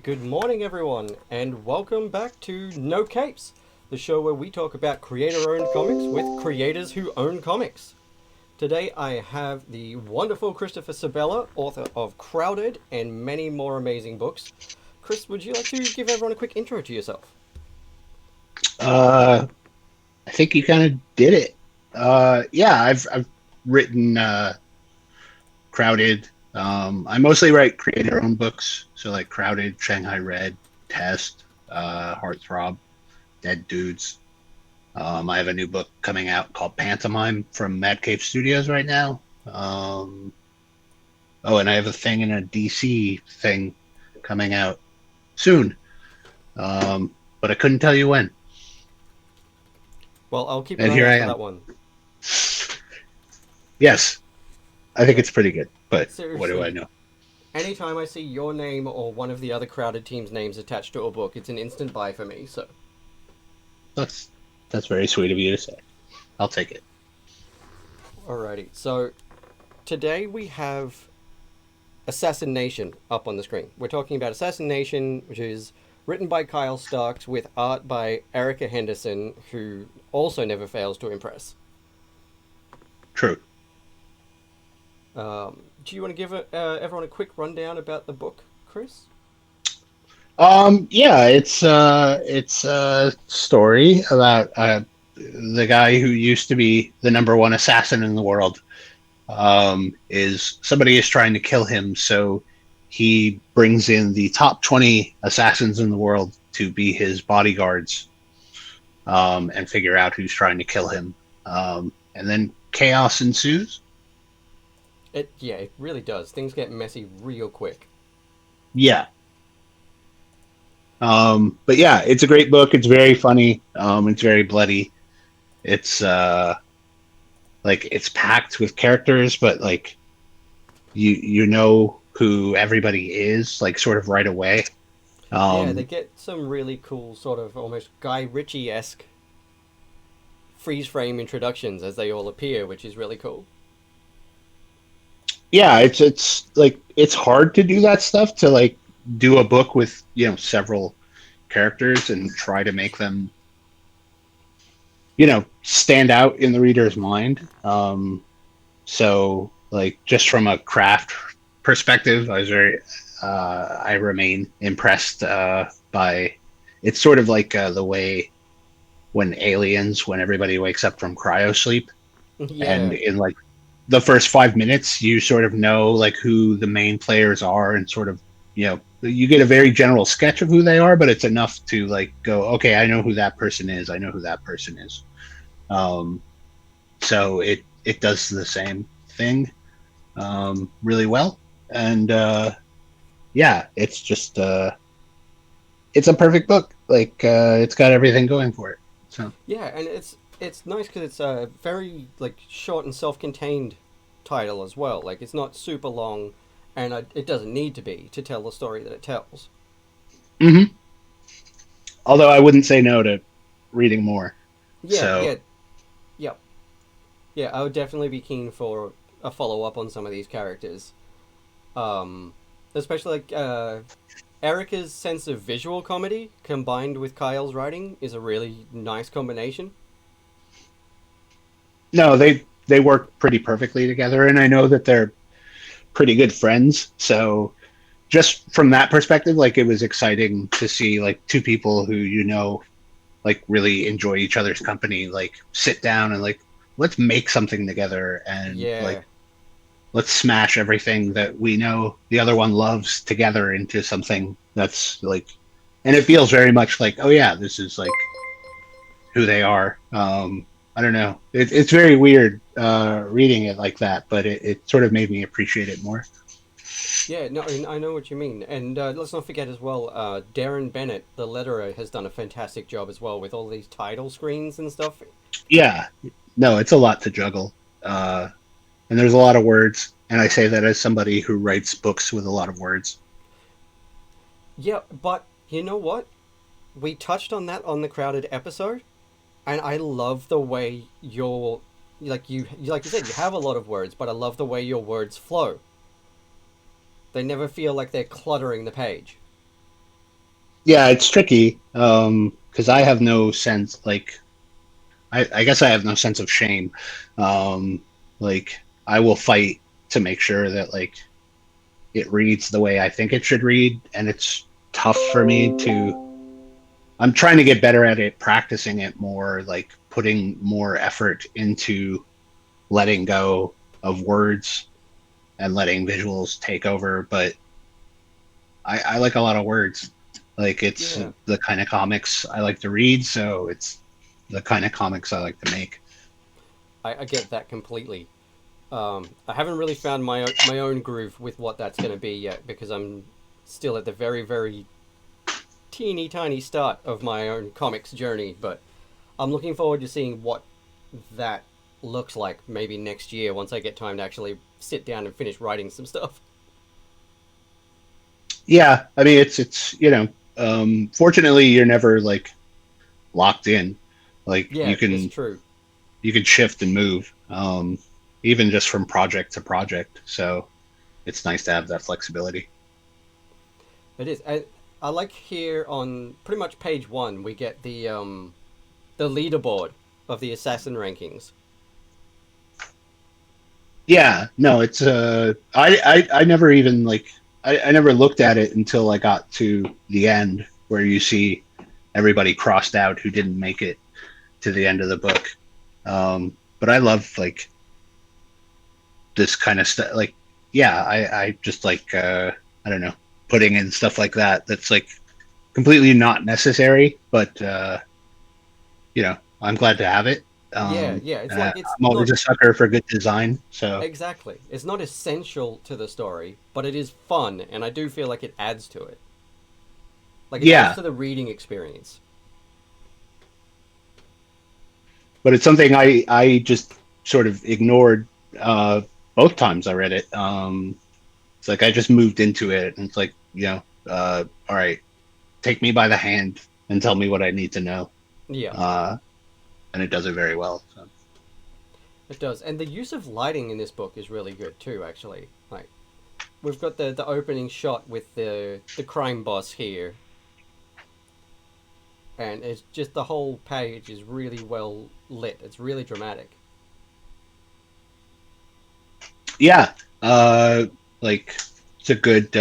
good morning everyone, and welcome back to No Capes, the show where we talk about creator-owned comics with creators who own comics. Today I have the wonderful Christopher Sebela, author of Crowded and many more amazing books. Chris, would you like to give everyone a quick intro to yourself? Uh, I think you kind of did it. Yeah, I've written Crowded. I mostly write creator-owned books, so like Crowded, Shanghai Red, Test, Heartthrob, Dead Dudes. I have a new book coming out called Pantomime from Mad Cave Studios right now. Oh, and I have a thing in a DC thing coming out soon, but I couldn't tell you when. Well, I'll keep an And eye here out I for am. that one. Yes, I think Yeah, it's pretty good, but what do I seriously. know? Anytime I see your name or one of the other Crowded team's names attached to a book, it's an instant buy for me, so. That's that's very sweet of you to say. I'll take it. Alrighty, so today we have Assassination up on the screen. We're talking about Assassination, which is written by Kyle Starks with art by Erica Henderson, who also never fails to impress. True. Do you want to give everyone a quick rundown about the book, Chris? Yeah, it's a story about the guy who used to be the number one assassin in the world. Is somebody is trying to kill him, so he brings in the top 20 assassins in the world to be his bodyguards, and figure out who's trying to kill him. And then chaos ensues. It really does. Things get messy real quick. Yeah, but yeah, it's a great book. It's very funny. It's very bloody. It's like it's packed with characters, but like you know who everybody is, like sort of right away. Yeah, they Um, get some really cool, sort of almost Guy Ritchie esque freeze frame introductions as they all appear, which is really cool. yeah, it's like it's hard to do that stuff to like do a book with several characters and try to make them stand out in the reader's mind. So like just from a craft perspective, I remain impressed by it's sort of like the way when aliens, when everybody wakes up from cryo sleep, and Yeah, in like the first 5 minutes, you sort of know like who the main players are, and sort of you get a very general sketch of who they are, but it's enough to like go, okay, I know who that person is. I know who that person is. Um, so it does the same thing really well, and yeah, it's a perfect book. Like it's got everything going for it. So. yeah, and it's nice because it's a very like short and self-contained title as well. Like it's not super long, and it doesn't need to be to tell the story that it tells. Hmm. Although I wouldn't say no to reading more. Yeah, So yeah, yeah, yeah. I would definitely be keen for a follow up on some of these characters. Um, Especially like Erica's sense of visual comedy combined with Kyle's writing is a really nice combination. no, they work pretty perfectly together, and I know that they're pretty good friends. So just from that perspective, like it was exciting to see like two people who like really enjoy each other's company, like sit down and like let's make something together, and like Yeah, let's smash everything that we know the other one loves together into something that's like, and it feels very much like, oh yeah, this is like who they are. I don't know. It's very weird reading it like that, but it sort of made me appreciate it more. yeah, no, I know what you mean, and let's not forget as well. Darren Bennett, the letterer, has done a fantastic job as well with all these title screens and stuff. Yeah, no, it's a lot to juggle, and there's a lot of words. And I say that as somebody who writes books with a lot of words. Yeah, but you know what? We touched on that on the crowded episode, and I love the way like you said, you have a lot of words, but I love the way your words flow. They never feel like they're cluttering the page. Yeah, it's tricky because I have no sense. Like, I guess I have no sense of shame. Um, like, I will fight to make sure that like it reads the way I think it should read, and it's tough for me to. I'm trying to get better at it, practicing it more, like putting more effort into letting go of words and letting visuals take over. But I like a lot of words. Like it's Yeah, the kind of comics I like to read, so it's the kind of comics I like to make. I get that completely. I haven't really found my own groove with what that's going to be yet because I'm still at the very very teeny tiny start of my own comics journey. But I'm looking forward to seeing what that looks like maybe next year once I get time to actually sit down and finish writing some stuff. Yeah, I mean it's fortunately you're never like locked in. Like Yeah, it's true. you can shift and move, even just from project to project. So it's nice to have that flexibility. It is. I like here on pretty much page one we get the leaderboard of the assassin rankings. Yeah, no, it's I never even like I never looked at it until I got to the end where you see everybody crossed out who didn't make it to the end of the book. But I love like this kind of stuff. Like, yeah, I just like I don't know, putting in stuff like that. That's like completely not necessary, but I'm glad to have it. Yeah, yeah. It's like it's I'm always not a sucker for good design, so exactly. It's not essential to the story, but it is fun, and I do feel like it adds to it. Like it adds yeah. to the reading experience. But it's something I just sort of ignored uh, both times I read it. It's like I just moved into it, and it's like all right, take me by the hand and tell me what I need to know, Yeah, uh, and it does it very well. So. it does. And the use of lighting in this book is really good too. Actually, like we've got the opening shot with the crime boss here, and it's just the whole page is really well lit. It's really dramatic. Yeah, uh, like it's a good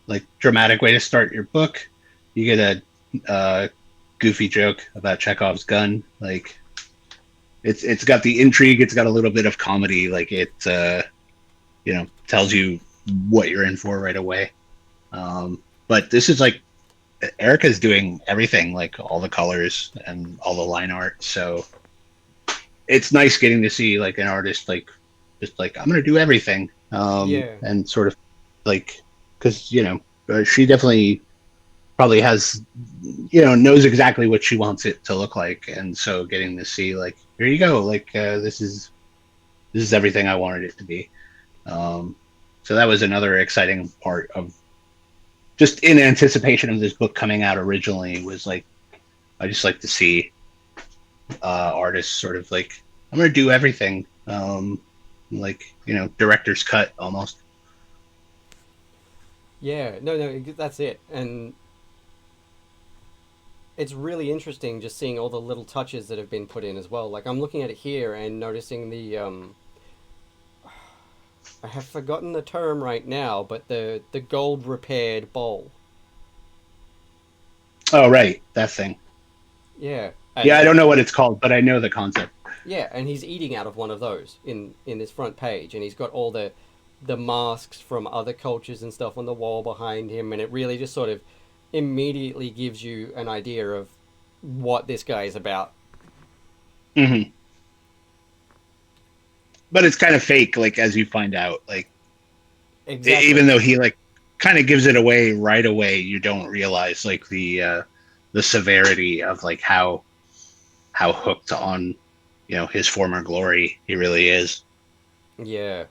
like dramatic way to start your book. You get a goofy joke about Chekhov's gun. Like it's got the intrigue. It's got a little bit of comedy. Like it tells you what you're in for right away. But this is like Erica's doing everything, like all the colors and all the line art. So it's nice getting to see like an artist like just like I'm gonna do everything, Yeah, and sort of like because she definitely probably has knows exactly what she wants it to look like, and so getting to see like here you go, like this is everything I wanted it to be. Um, so that was another exciting part of just in anticipation of this book coming out originally was like I just like to see artists sort of like I'm gonna do everything, like director's cut almost. yeah. No, no, that's it. And it's really interesting just seeing all the little touches that have been put in as well. Like I'm looking at it here and noticing the. I have forgotten the term right now, but the gold repaired bowl. Oh right, that thing. Yeah, Yeah, I and don't know what it's called, but I know the concept. yeah, and he's eating out of one of those in this front page, and he's got all the masks from other cultures and stuff on the wall behind him, and it really just sort of immediately gives you an idea of what this guy is about. Hmm. But it's kind of fake, like as you find out, like even Exactly. though he like kind of gives it away right away, you don't realize like the severity of like how hooked on his former glory he really is. Yeah.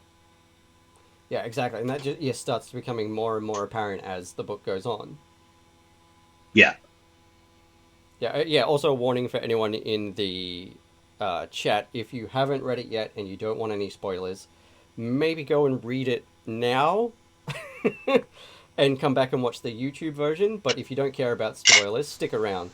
Yeah, exactly. And that just yeah starts becoming more and more apparent as the book goes on. Yeah. Yeah, yeah. Also, a warning for anyone in the chat: if you haven't read it yet and you don't want any spoilers, maybe go and read it now, and come back and watch the YouTube version. But if you don't care about spoilers, stick around.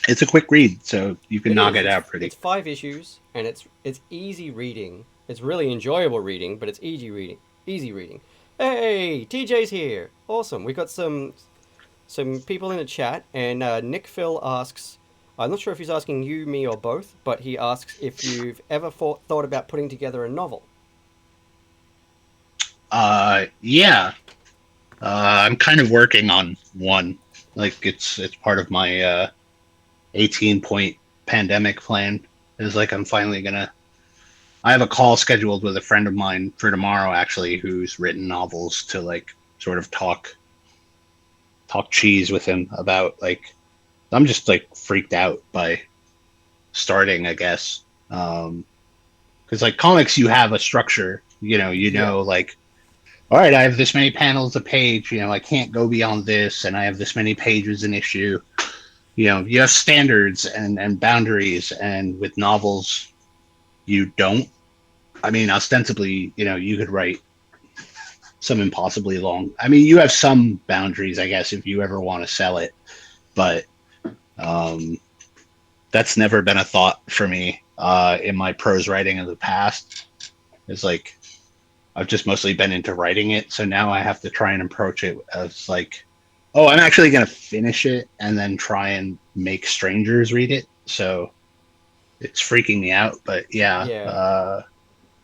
It's a quick read, so you can It knock is. it It's out pretty. it's 5 issues, and it's easy reading. It's really enjoyable reading, but it's easy reading. Easy reading. Hey, TJ's here. Awesome. We got some people in the chat, and Nick Phil asks. I'm not sure if he's asking you, me, or both, but he asks if you've ever thought about putting together a novel. Yeah. I'm kind of working on one. Like it's part of my 18-point pandemic plan. Is like I'm finally gonna. I have a call scheduled with a friend of mine for tomorrow, actually, who's written novels to like sort of talk cheese with him about like. I'm just like freaked out by starting, I guess. Because like comics, you have a structure. Yeah. Like, all right, I have this many panels a page. I can't go beyond this, and I have this many pages an issue. You have standards and boundaries, and with novels, you don't. I mean, ostensibly, you could write some impossibly long. I mean, you have some boundaries, I guess, if you ever want to sell it, but um, that's never been a thought for me in my prose writing of the past. It's like I've just mostly been into writing it, so now I have to try and approach it as like, oh, I'm actually going to finish it and then try and make strangers read it. So it's freaking me out, but yeah, Yeah.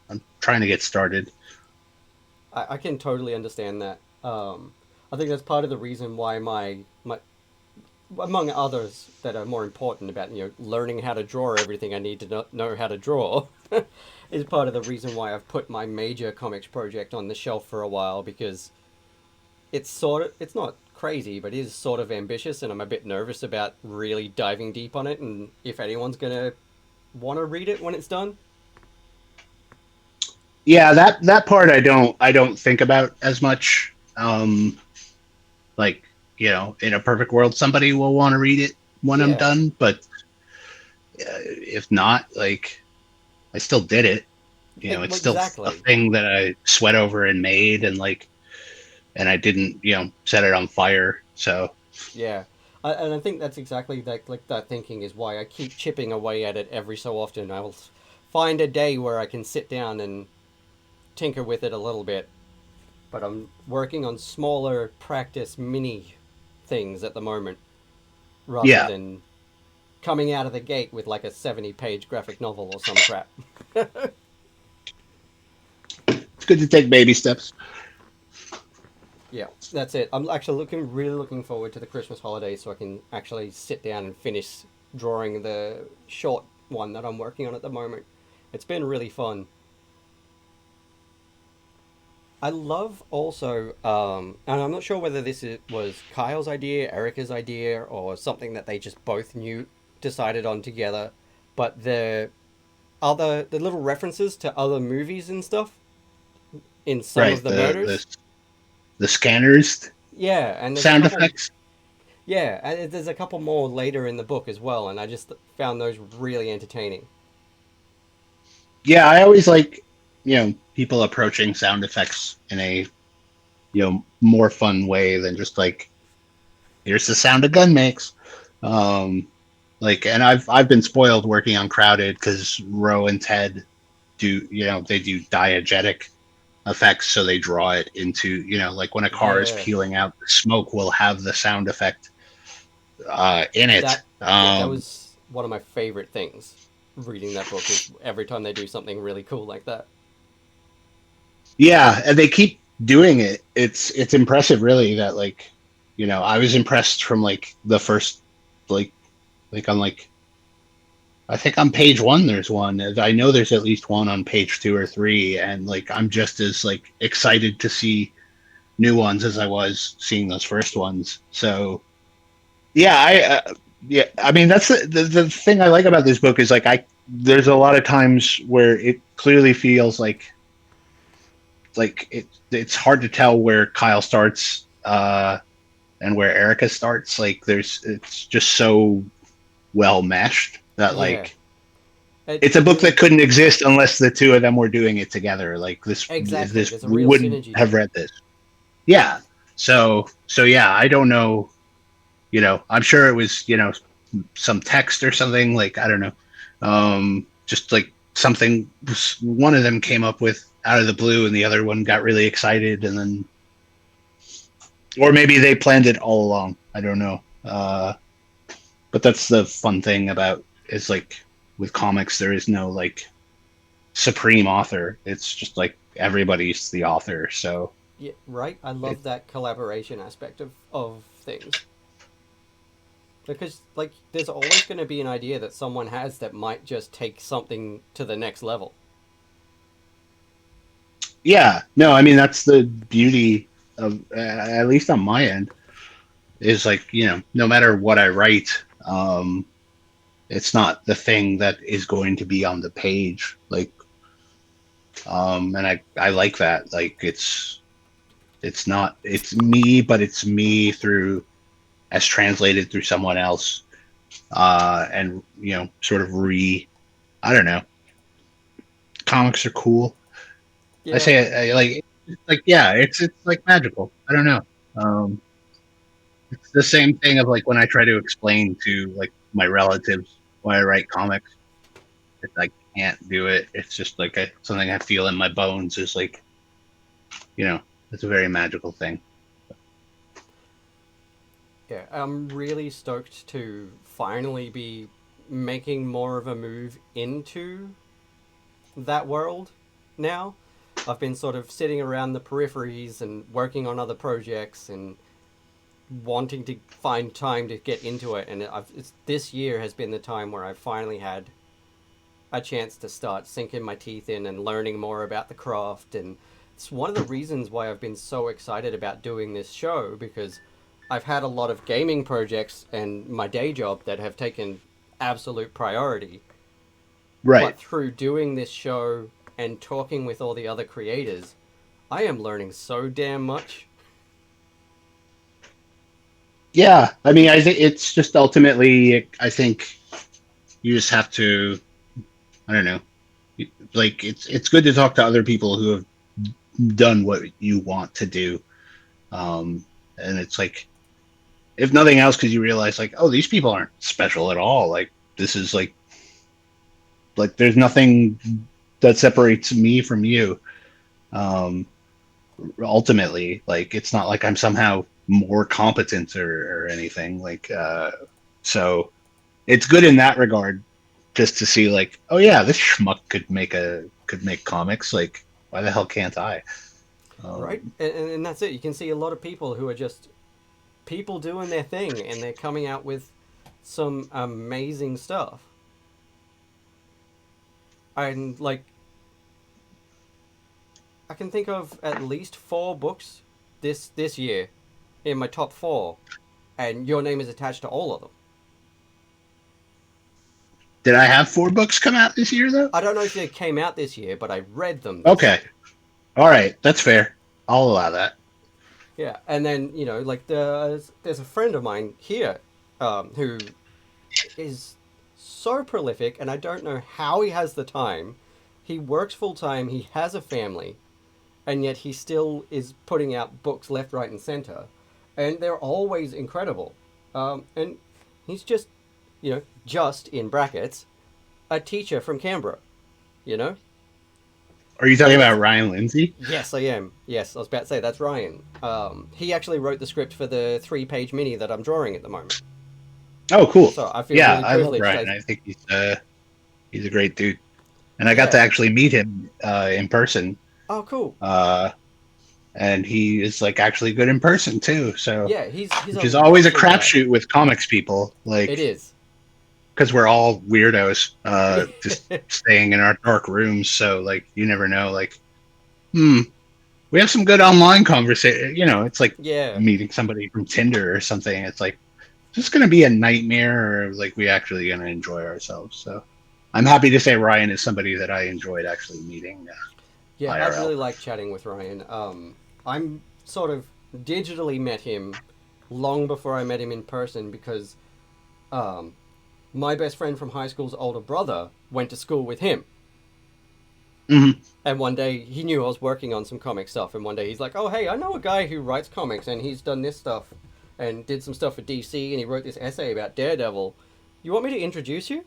I'm trying to get started. I can totally understand that. I think that's part of the reason why my among others that are more important about learning how to draw everything I need to know how to draw is part of the reason why I've put my major comics project on the shelf for a while, because it's not crazy, but it is sort of ambitious, and I'm a bit nervous about really diving deep on it, and if anyone's gonna want to read it when it's done. Yeah, that part I don't think about as much. Like in a perfect world, somebody will want to read it when I'm Yeah, done, but if not, like I still did it. It's well, still a exactly. thing that I sweat over and made, and I didn't set it on fire. So Yeah, and I think that's exactly like that thinking is why I keep chipping away at it every so often. I will find a day where I can sit down and tinker with it a little bit, but I'm working on smaller practice mini things at the moment rather yeah, than coming out of the gate with like a 70-page graphic novel or some crap. it's good to take baby steps. Yeah, that's it. I'm actually really looking forward to the Christmas holidays so I can actually sit down and finish drawing the short one that I'm working on at the moment. It's been really fun. I love also, and I'm not sure whether was Kyle's idea, Erica's idea, or something that they just both decided on together, but the little references to other movies and stuff in some of Right, the the the murders. the scanners Yeah, and there's a sound couple. effects. Yeah, and there's a couple more later in the book as well, and I just found those really entertaining. Yeah, I always like people approaching sound effects in a more fun way than just like here's the sound a gun makes. Um, and I've been spoiled working on Crowded because Ro and Ted they do diegetic effects, so they draw it into like when a car is Yeah, peeling out, the smoke will have the sound effect in it. that yeah, that was one of my favorite things reading that book is every time they do something really cool like that. Yeah, and they keep doing it. It's impressive, really. That like I was impressed from like the first like on like I think on page one there's one. I know there's at least one on page two or three, and like I'm just as like excited to see new ones as I was seeing those first ones. So yeah, I mean that's the thing I like about this book is like I there's a lot of times where it clearly feels like it's hard to tell where Kyle starts and where Erica starts. Like it's just so well meshed that Yeah, like it it's a book really that couldn't exist unless the two of them were doing it together. Like exactly. this There's a we real wouldn't synergy have there. read this. yeah. So yeah, I don't know. I'm sure it was some text or something, like I don't know, just like something one of them came up with out of the blue, and the other one got really excited, and then or maybe they planned it all along. I don't know. But that's the fun thing about is like with comics, there is no like supreme author. It's just like everybody's the author. So Yeah, right. I it love that collaboration aspect of things because like there's always going to be an idea that someone has that might just take something to the next level. yeah, no, I mean that's the beauty of at least on my end is like no matter what I write, it's not the thing that is going to be on the page. Like, and I like that. Like it's not it's me, but it's me through as translated through someone else, and sort of I don't know. Comics are cool. I Yeah, say like yeah, it's like magical. I don't know. Um, it's the same thing of like when I try to explain to like my relatives why I write comics. I can't do it. It's just like something I feel in my bones. Is like you know, it's a very magical thing. yeah. I'm really stoked to finally be making more of a move into that world now. I've been sort of sitting around the peripheries and working on other projects and wanting to find time to get into it. And this year has been the time where I've finally had a chance to start sinking my teeth in and learning more about the craft. And it's one of the reasons why I've been so excited about doing this show because I've had a lot of gaming projects and my day job that have taken absolute priority. Right. But through doing this show and talking with all the other creators, I am learning so damn much. Yeah. I mean, I think it's just ultimately, I think you just have to, I don't know, like it's good to talk to other people who have done what you want to do. And it's like, if nothing else, because you realize like, oh, these people aren't special at all. Like this is like there's nothing that separates me from you. Um, ultimately, like it's not like I'm somehow more competent or anything. Like so it's good in that regard, just to see like, oh yeah, this schmuck could make comics. Like, why the hell can't I? Right? Um, And that's it. You can see a lot of people who are just people doing their thing and they're coming out with some amazing stuff. And like I can think of at least 4 books this year in my top 4 and your name is attached to all of them. did I have 4 books come out this year though? I don't know if they came out this year, but I read them this Okay, year. all right, that's fair. I'll allow that. Yeah, and then like there's a friend of mine here, who is so prolific, and I don't know how he has the time. He works full time. He has a family, and yet he still is putting out books left, right, and center, and they're always incredible. And he's just, just in brackets, a teacher from Canberra. You know, Are you talking and about it's Ryan Lindsay? yes, I am. Yes, I was about to say that's Ryan. He actually wrote the script for the 3-page mini that I'm drawing at the moment. Oh, cool. So I feel Yeah, really I love privileged. Ryan. I think he's a great dude, and I got to Yeah. actually meet him in person. Oh, cool. Uh, and he is like actually good in person too. So, Yeah, he's which a is always a lovely guy. crapshoot with comics people, It like is. because we're all weirdos, Yeah. just staying in our dark rooms. So, like, you never know. Like, hmm, we have some good online conversation. It's like Yeah. meeting somebody from Tinder or something. It's like is this going to be a nightmare, or like we actually going to enjoy ourselves? So, I'm happy to say Ryan is somebody that I enjoyed actually meeting Yeah, I'd IRL. really like chatting with Ryan. I'm sort of digitally met him long before I met him in person because my best friend from high school's older brother went to school with him. Hmm. And one day he knew I was working on some comic stuff, and one day he's like, "Oh, hey, I know a guy who writes comics, and he's done this stuff, and did some stuff for DC, and he wrote this essay about Daredevil. You want me to introduce you?"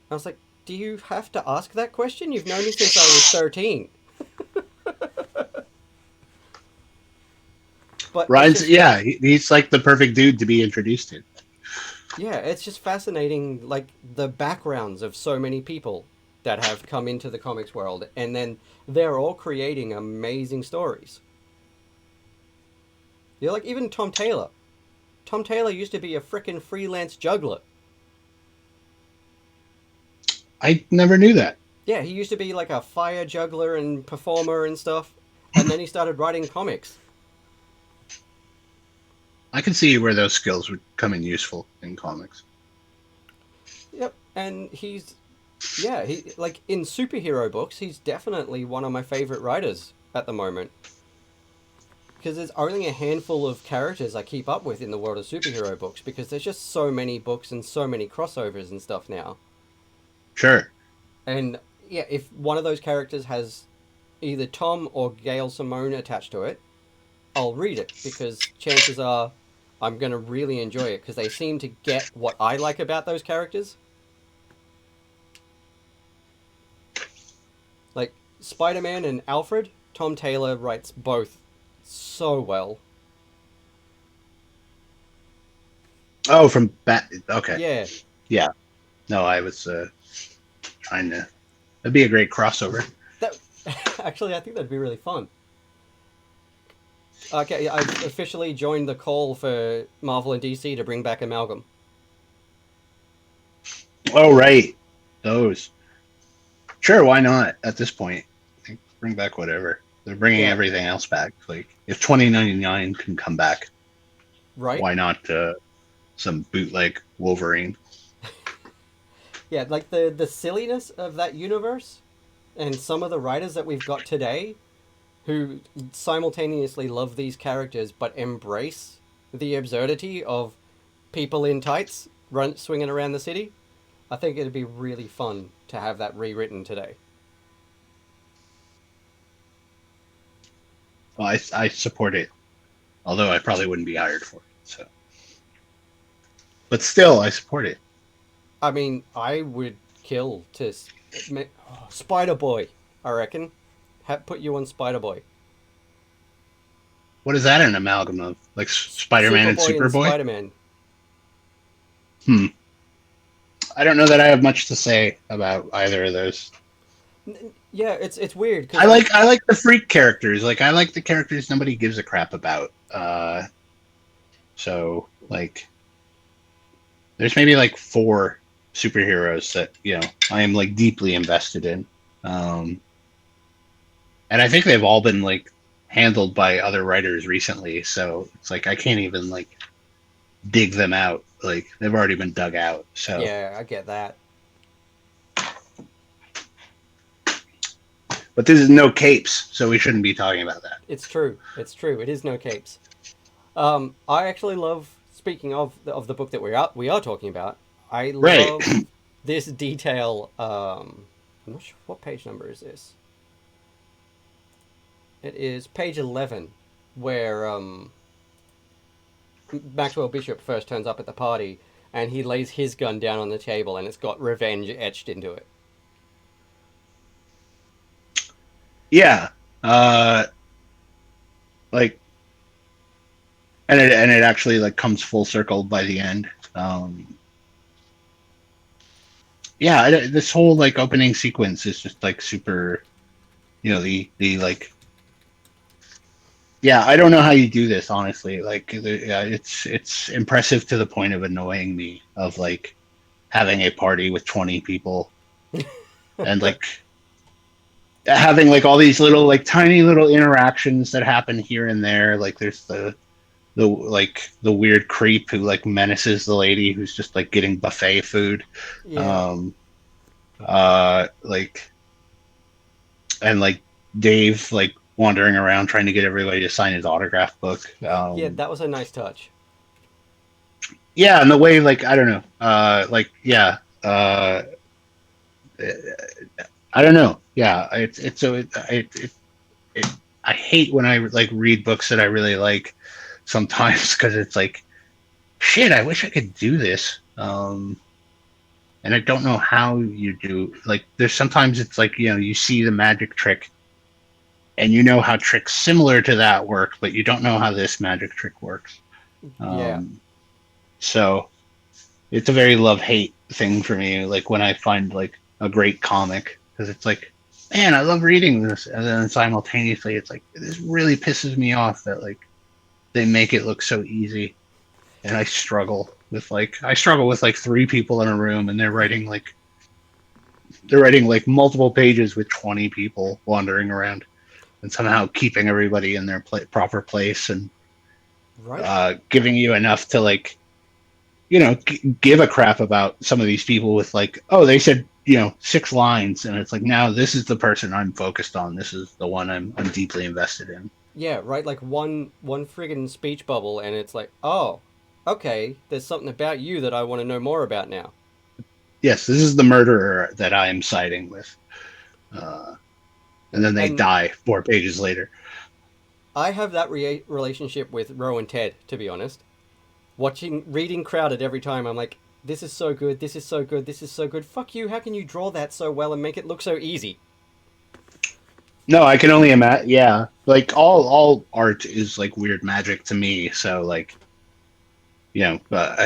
I was like, "Do you have to ask that question? You've known me since I was 13." But it's Ryan's, just, yeah, he's like the perfect dude to be introduced to. yeah, it's just fascinating, like the backgrounds of so many people that have come into the comics world, and then they're all creating amazing stories. You're like even Tom Taylor. Tom Taylor used to be a frickin' freelance juggler. I never knew that. Yeah, he used to be like a fire juggler and performer and stuff, and then he started writing comics. I can see where those skills would come in useful in comics. Yep, and he's, yeah, he like in superhero books, he's definitely one of my favorite writers at the moment. Because there's only a handful of characters I keep up with in the world of superhero books, because there's just so many books and so many crossovers and stuff now. Sure. And yeah, if one of those characters has either Tom or Gail Simone attached to it, I'll read it, because chances are I'm going to really enjoy it, because they seem to get what I like about those characters. Like Spider-Man and Alfred, Tom Taylor writes both so well. Oh, from Bat. Okay. Yeah, Yeah. No, I was trying to. That'd be a great crossover. that actually I think that'd be really fun. Okay, I've officially joined the call for Marvel and DC to bring back Amalgam. Oh, right. Those. Sure, why not? At this point, like, bring back whatever. They're bringing Yeah, everything else back. Like, if 2099 can come back, right? why not some bootleg Wolverine? Yeah, like the silliness of that universe and some of the writers that we've got today who simultaneously love these characters but embrace the absurdity of people in tights swinging around the city. I think it'd be really fun to have that rewritten today. Well, I support it, although I probably wouldn't be hired for it. So, but still, I support it. I mean, I would kill to Spider Boy. I reckon. Put you on Spider Boy. What is that an amalgam of? Like Spider-Man and Superboy and Superboy? Spider Man. Hmm. I don't know that I have much to say about either of those. Yeah, it's weird I because like I like the freak characters. Like I like the characters nobody gives a crap about. So like there's maybe like four superheroes that I am like deeply invested in, um, and I think they've all been like handled by other writers recently. So it's like I can't even like dig them out. Like they've already been dug out. So, yeah, I get that. but this is no capes, so we shouldn't be talking about that. It's true. It's true. It is no capes. I actually love. Speaking of the book that we are talking about, I Right. love this detail. I'm not sure what page number is this. It is page 11, where Maxwell Bishop first turns up at the party, and he lays his gun down on the table, and it's got revenge etched into it. Yeah. Uh, like, and it actually like comes full circle by the end. Yeah, this whole like opening sequence is just like super. The like. Yeah, I don't know how you do this honestly. Like, yeah, it's impressive to the point of annoying me. Of like having a party with 20 people and like having like all these little like tiny little interactions that happen here and there. Like there's the weird creep who like menaces the lady who's just like getting buffet food. Yeah, Um like and like Dave like wandering around trying to get everybody to sign his autograph book. yeah, that was a nice touch. Yeah, and the way like I don't know, like yeah, I don't know. Yeah, it's so it I hate when I like read books that I really like sometimes because it's like shit. I wish I could do this. And I don't know how you do. Like, there's sometimes it's like you see the magic trick, and you know how tricks similar to that work, but you don't know how this magic trick works. Yeah. Um, so it's a very love hate thing for me. Like when I find like a great comic, because it's like, man, I love reading this, and then simultaneously, it's like this really pisses me off that like they make it look so easy, and I struggle with like three people in a room, and they're writing like multiple pages with 20 people wandering around, and somehow keeping everybody in their proper place and Right. giving you enough to like give a crap about some of these people with like, oh, they said, six lines, and it's like, now this is the person I'm focused on. This is the one I'm deeply invested in. Yeah, right. Like one friggin' speech bubble, and it's like, oh, okay. There's something about you that I want to know more about now. Yes, this is the murderer that I am siding with. Uh, and then they And die 4 pages later. I have that relationship with Ro and Ted, to be honest. Reading Crowded every time, I'm like, this is so good. This is so good. This is so good. Fuck you. How can you draw that so well and make it look so easy? No, I can only imagine. Yeah, like all art is like weird magic to me. So like, but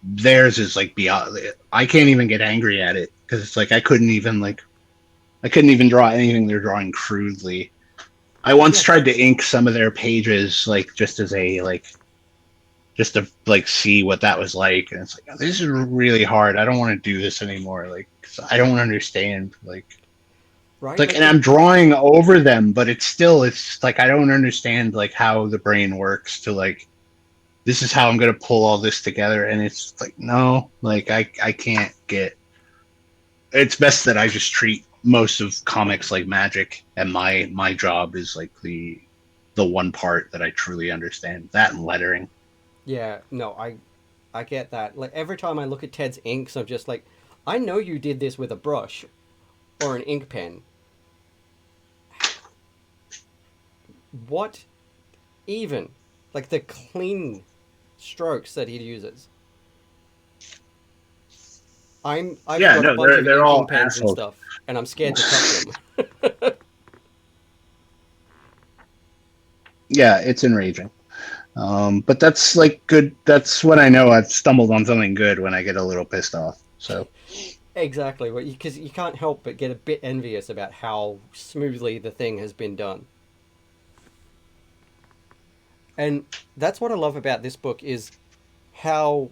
theirs is like beyond. I can't even get angry at it because it's like I couldn't even draw anything they're drawing crudely. I once Yeah, tried to ink some of their pages like just as a like just to like see what that was like, and it's like, oh, this is really hard. I don't want to do this anymore. Like 'cause I don't understand. right. Like, Like and I'm drawing over them, but it's like I don't understand like how the brain works to like this is how I'm gonna pull all this together, and it's like no, like I can't get. It's best that I just treat most of comics like magic, and my job is like the one part that I truly understand, that and lettering. yeah, no, I get that. Like every time I look at Ted's inks, I'm just like, I know you did this with a brush or an ink pen. What even? Like the clean strokes that he uses. I've Yeah, got a no, bunch of they're inking all pens and assholes. stuff, and I'm scared to touch them. Yeah, it's enraging. But that's like good. That's when I know I've stumbled on something good, when I get a little pissed off. So Exactly, because you can't help but get a bit envious about how smoothly the thing has been done. And that's what I love about this book is how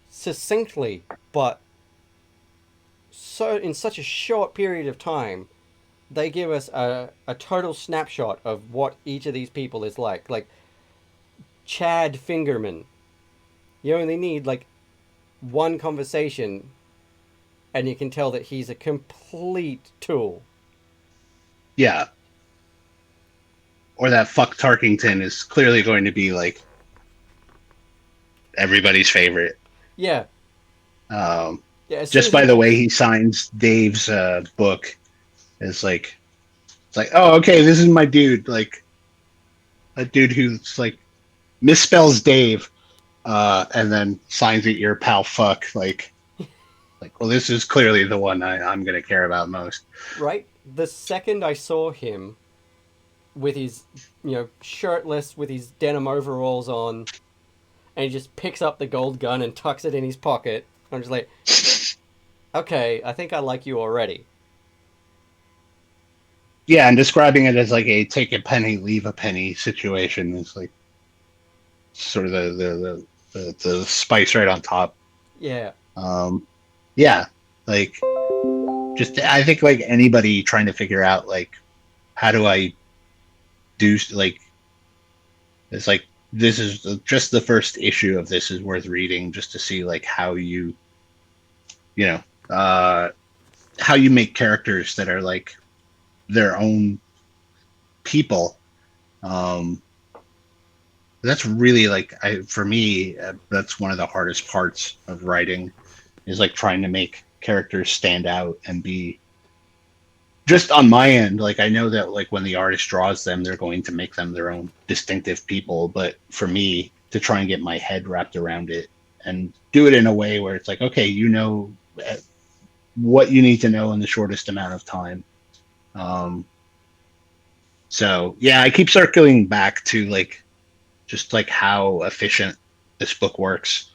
succinctly, but so in such a short period of time, they give us a total snapshot of what each of these people is like. Like Chad Fingerman, you only need like one conversation, and you can tell that he's a complete tool. yeah, or that fuck Tarkington is clearly going to be like everybody's favorite. Yeah, Um, yeah. As soon just as he by the way walks, he signs Dave's book, is like it's like, oh, okay, this is my dude. Like a dude who's like misspells Dave, and then signs it your pal fuck. Well, this is clearly the one I'm gonna care about most. right, the second I saw him with his, shirtless with his denim overalls on, and he just picks up the gold gun and tucks it in his pocket, I'm just like, okay, I think I like you already. Yeah, and describing it as like a take a penny, leave a penny situation is like sort of the spice right on top. Yeah, Um, yeah, like just I think like anybody trying to figure out like how do I do like it's like this is just the first issue of this is worth reading just to see like how you know uh how you make characters that are like their own people. Um, that's really like for me that's one of the hardest parts of writing is like trying to make characters stand out and be just on my end. Like I know that like when the artist draws them, they're going to make them their own distinctive people. But for me to try and get my head wrapped around it and do it in a way where it's like, okay, you know what you need to know in the shortest amount of time. Um, so yeah, I keep circling back to like just like how efficient this book works.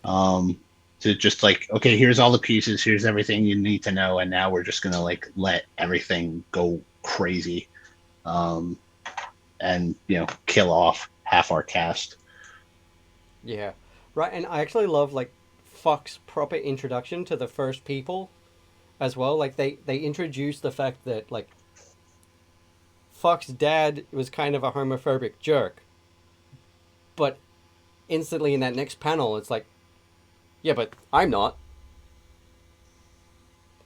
Um, to just like, okay, here's all the pieces, here's everything you need to know, and now we're just gonna like let everything go crazy, um, and kill off half our cast. Yeah, right. And I actually love like Fox's proper introduction to the first people as well. Like they introduce the fact that like Fox's dad was kind of a homophobic jerk, but instantly in that next panel, it's like, yeah, but I'm not.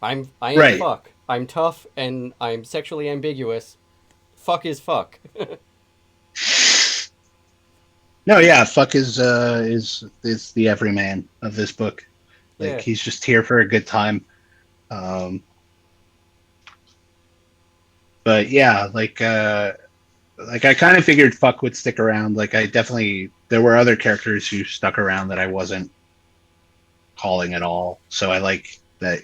I am Right. fuck. I'm tough and I'm sexually ambiguous. Fuck is fuck. No, yeah, fuck is the everyman of this book. Like Yeah. he's just here for a good time. Um, but yeah, like I kind of figured fuck would stick around. Like I definitely there were other characters who stuck around that I wasn't calling at all. So I like that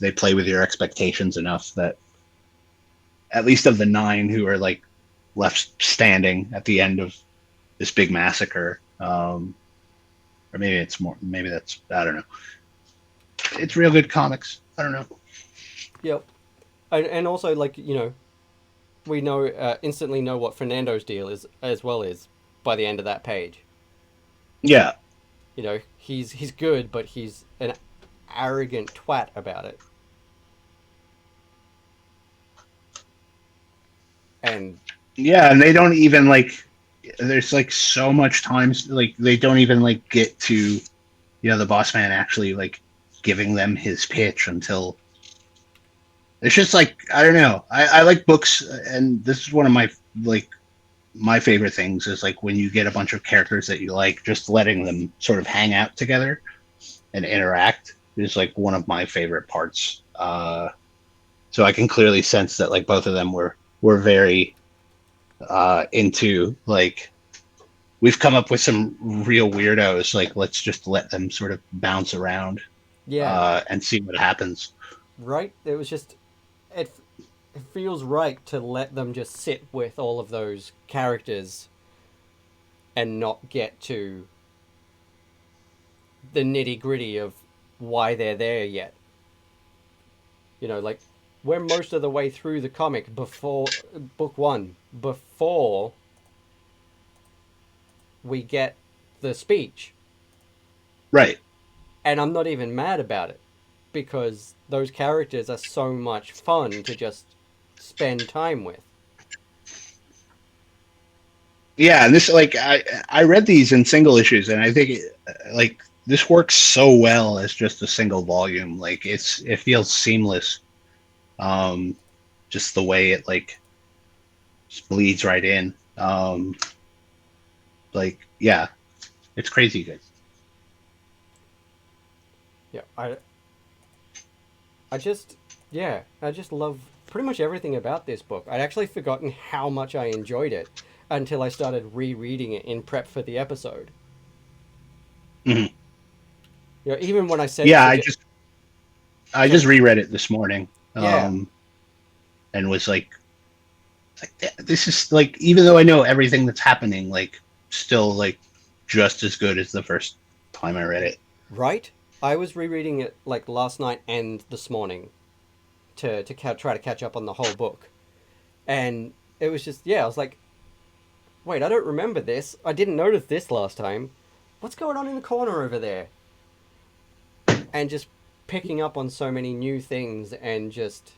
they play with your expectations enough that at least of the nine who are like left standing at the end of this big massacre, or maybe it's more. Maybe that's I don't know. It's real good comics. I don't know. Yep. And also like we know instantly know what Fernando's deal is as well is by the end of that page. Yeah, He's good, but he's an arrogant twat about it. And yeah, and they don't even like. There's like so much times like they don't even like get to the boss man actually like giving them his pitch until it's just like I don't know. I like books, and this is one of like my favorite things is like when you get a bunch of characters that you like, just letting them sort of hang out together and interact is like one of my favorite parts. So I can clearly sense that like both of them were very into like we've come up with some real weirdos. Like let's just let them sort of bounce around yeah, and see what happens. right. It was just it. It feels right to let them just sit with all of those characters and not get to the nitty gritty of why they're there yet. Like we're most of the way through the comic before book one, before we get the speech. Right. And I'm not even mad about it because those characters are so much fun to just spend time with. Yeah, and this like I read these in single issues, and I think like this works so well as just a single volume. Like it feels seamless. Um, just the way it like just bleeds right in. Like yeah, it's crazy good. Yeah, I just yeah, I just love pretty much everything about this book. I'd actually forgotten how much I enjoyed it until I started rereading it in prep for the episode. Mhm. Even when I said Yeah, to I just reread it this morning, yeah, and was like this is like even though I know everything that's happening, like still like just as good as the first time I read it. right. I was rereading it like last night and this morning to try to catch up on the whole book, and it was just I was like, wait, I don't remember this. I didn't notice this last time. What's going on in the corner over there? And just picking up on so many new things and just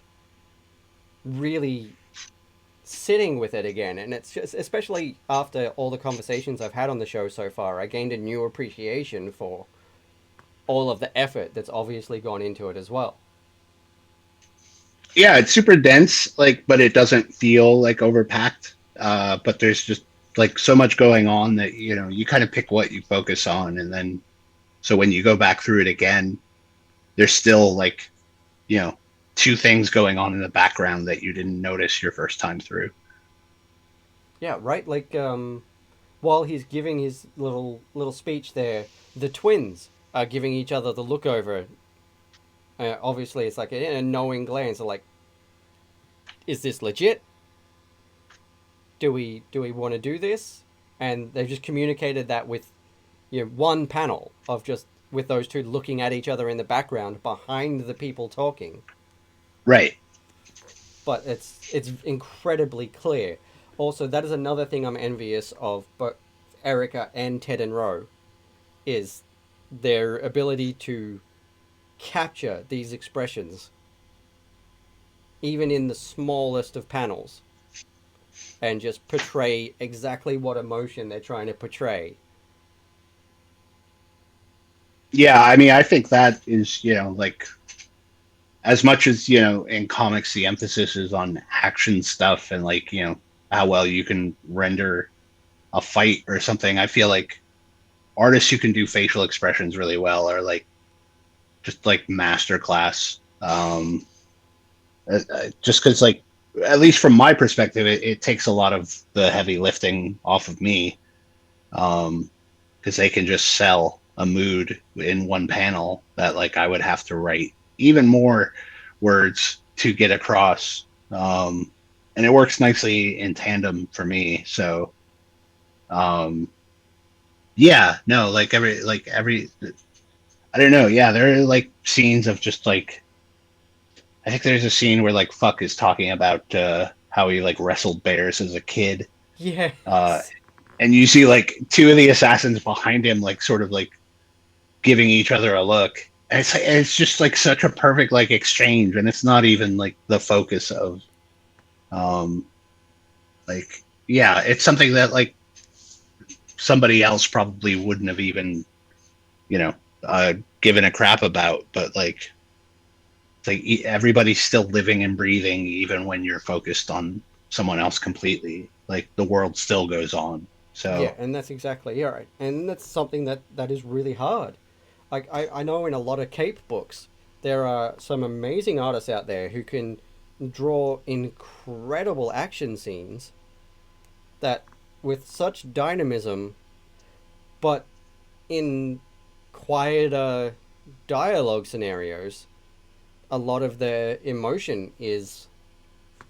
really sitting with it again. And it's just, especially after all the conversations I've had on the show so far, I gained a new appreciation for all of the effort that's obviously gone into it as well. Yeah, it's super dense, like, but it doesn't feel like overpacked. But there's just like so much going on that you kind of pick what you focus on, and then so when you go back through it again, there's still like, you know, two things going on in the background that you didn't notice your first time through. Yeah, right. Like while he's giving his little speech there, the twins are giving each other the look over. Obviously, it's like a knowing glance. They're like, "Is this legit? Do we want to do this?" And they've just communicated that with one panel of just with those two looking at each other in the background behind the people talking. Right. But it's incredibly clear. Also, that is another thing I'm envious of, but Erica and Ted and Roe is their ability to capture these expressions, even in the smallest of panels, and just portray exactly what emotion they're trying to portray. Yeah, I mean, I think that is, you know, like as much as, you know, in comics the emphasis is on action stuff and like, you know, how well you can render a fight or something. I feel like artists who can do facial expressions really well are like just like masterclass. Just because, like, at least from my perspective, it takes a lot of the heavy lifting off of me, because they can just sell a mood in one panel that like I would have to write even more words to get across. And it works nicely in tandem for me. So, um, yeah, no, like every, I don't know. Yeah, there are like scenes of just like, I think there's a scene where like Fuck is talking about how he like wrestled bears as a kid. Uh, Yes. and you see like two of the assassins behind him, like sort of like giving each other a look. And it's just like such a perfect like exchange, and it's not even like the focus of, um, like, yeah, it's something that like somebody else probably wouldn't have even, you know, given a crap about, but like it's like everybody's still living and breathing even when you're focused on someone else completely. Like the world still goes on. Yeah, So and that's exactly right. And that's something that is really hard. Like I know in a lot of Cape books, there are some amazing artists out there who can draw incredible action scenes that with such dynamism, but in quieter dialogue scenarios, a lot of their emotion is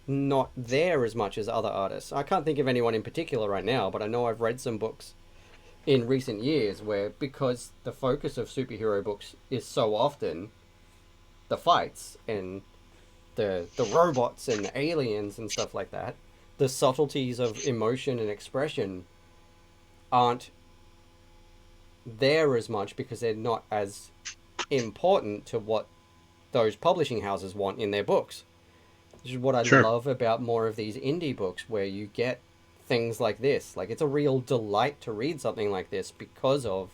not there as much as other artists. I can't think of anyone in particular right now, but I know I've read some books in recent years where because the focus of superhero books is so often the fights and the robots and the aliens and stuff like that, the subtleties of emotion and expression aren't there as much because they're not as important to what those publishing houses want in their books. Which is what I sure. love about more of these indie books where you get things like this. Like it's a real delight to read something like this because of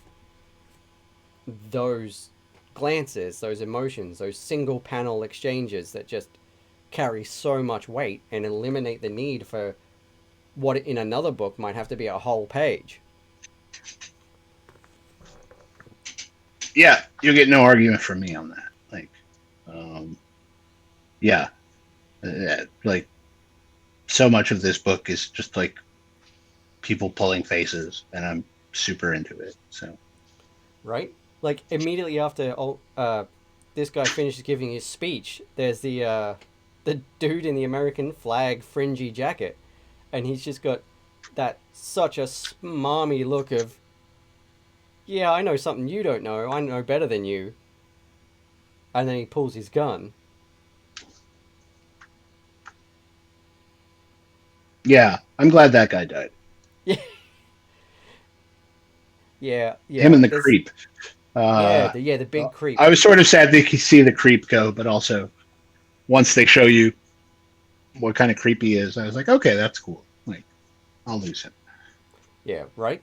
those glances, those emotions, those single panel exchanges that just carry so much weight and eliminate the need for what in another book might have to be a whole page. Yeah, you'll get no argument from me on that. Like, um, yeah, like so much of this book is just like people pulling faces, and I'm super into it. So Right? Like immediately after this guy finishes giving his speech, there's the dude in the American flag fringy jacket, and he's just got that such a smarmy look of, yeah, I know something you don't know. I know better than you. And then he pulls his gun. yeah, I'm glad that guy died. Yeah, yeah, Him yeah. and the There's creep. Uh, the big creep. I was sort of sad to see the creep go, but also once they show you what kind of creep he is, I was like, okay, that's cool. Like, I'll lose him. Yeah, right.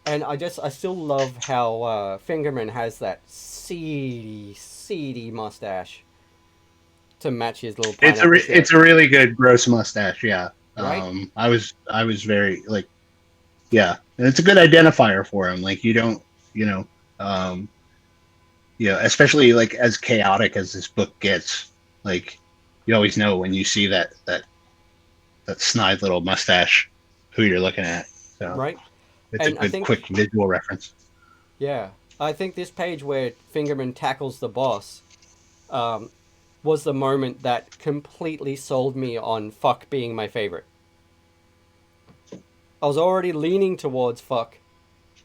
And I still love how Fingerman has that seedy mustache to match his little pineapple shirt, It's a really good gross mustache. Yeah. right? I was very like Yeah, and it's a good identifier for him. Like you don't, you know, um, especially like as chaotic as this book gets, like you always know when you see that snide little mustache who you're looking at. So right? it's a And I good think, quick visual reference. yeah, I think this page where Fingerman tackles the boss um, was the moment that completely sold me on Fuck being my favorite. I was already leaning towards Fuck,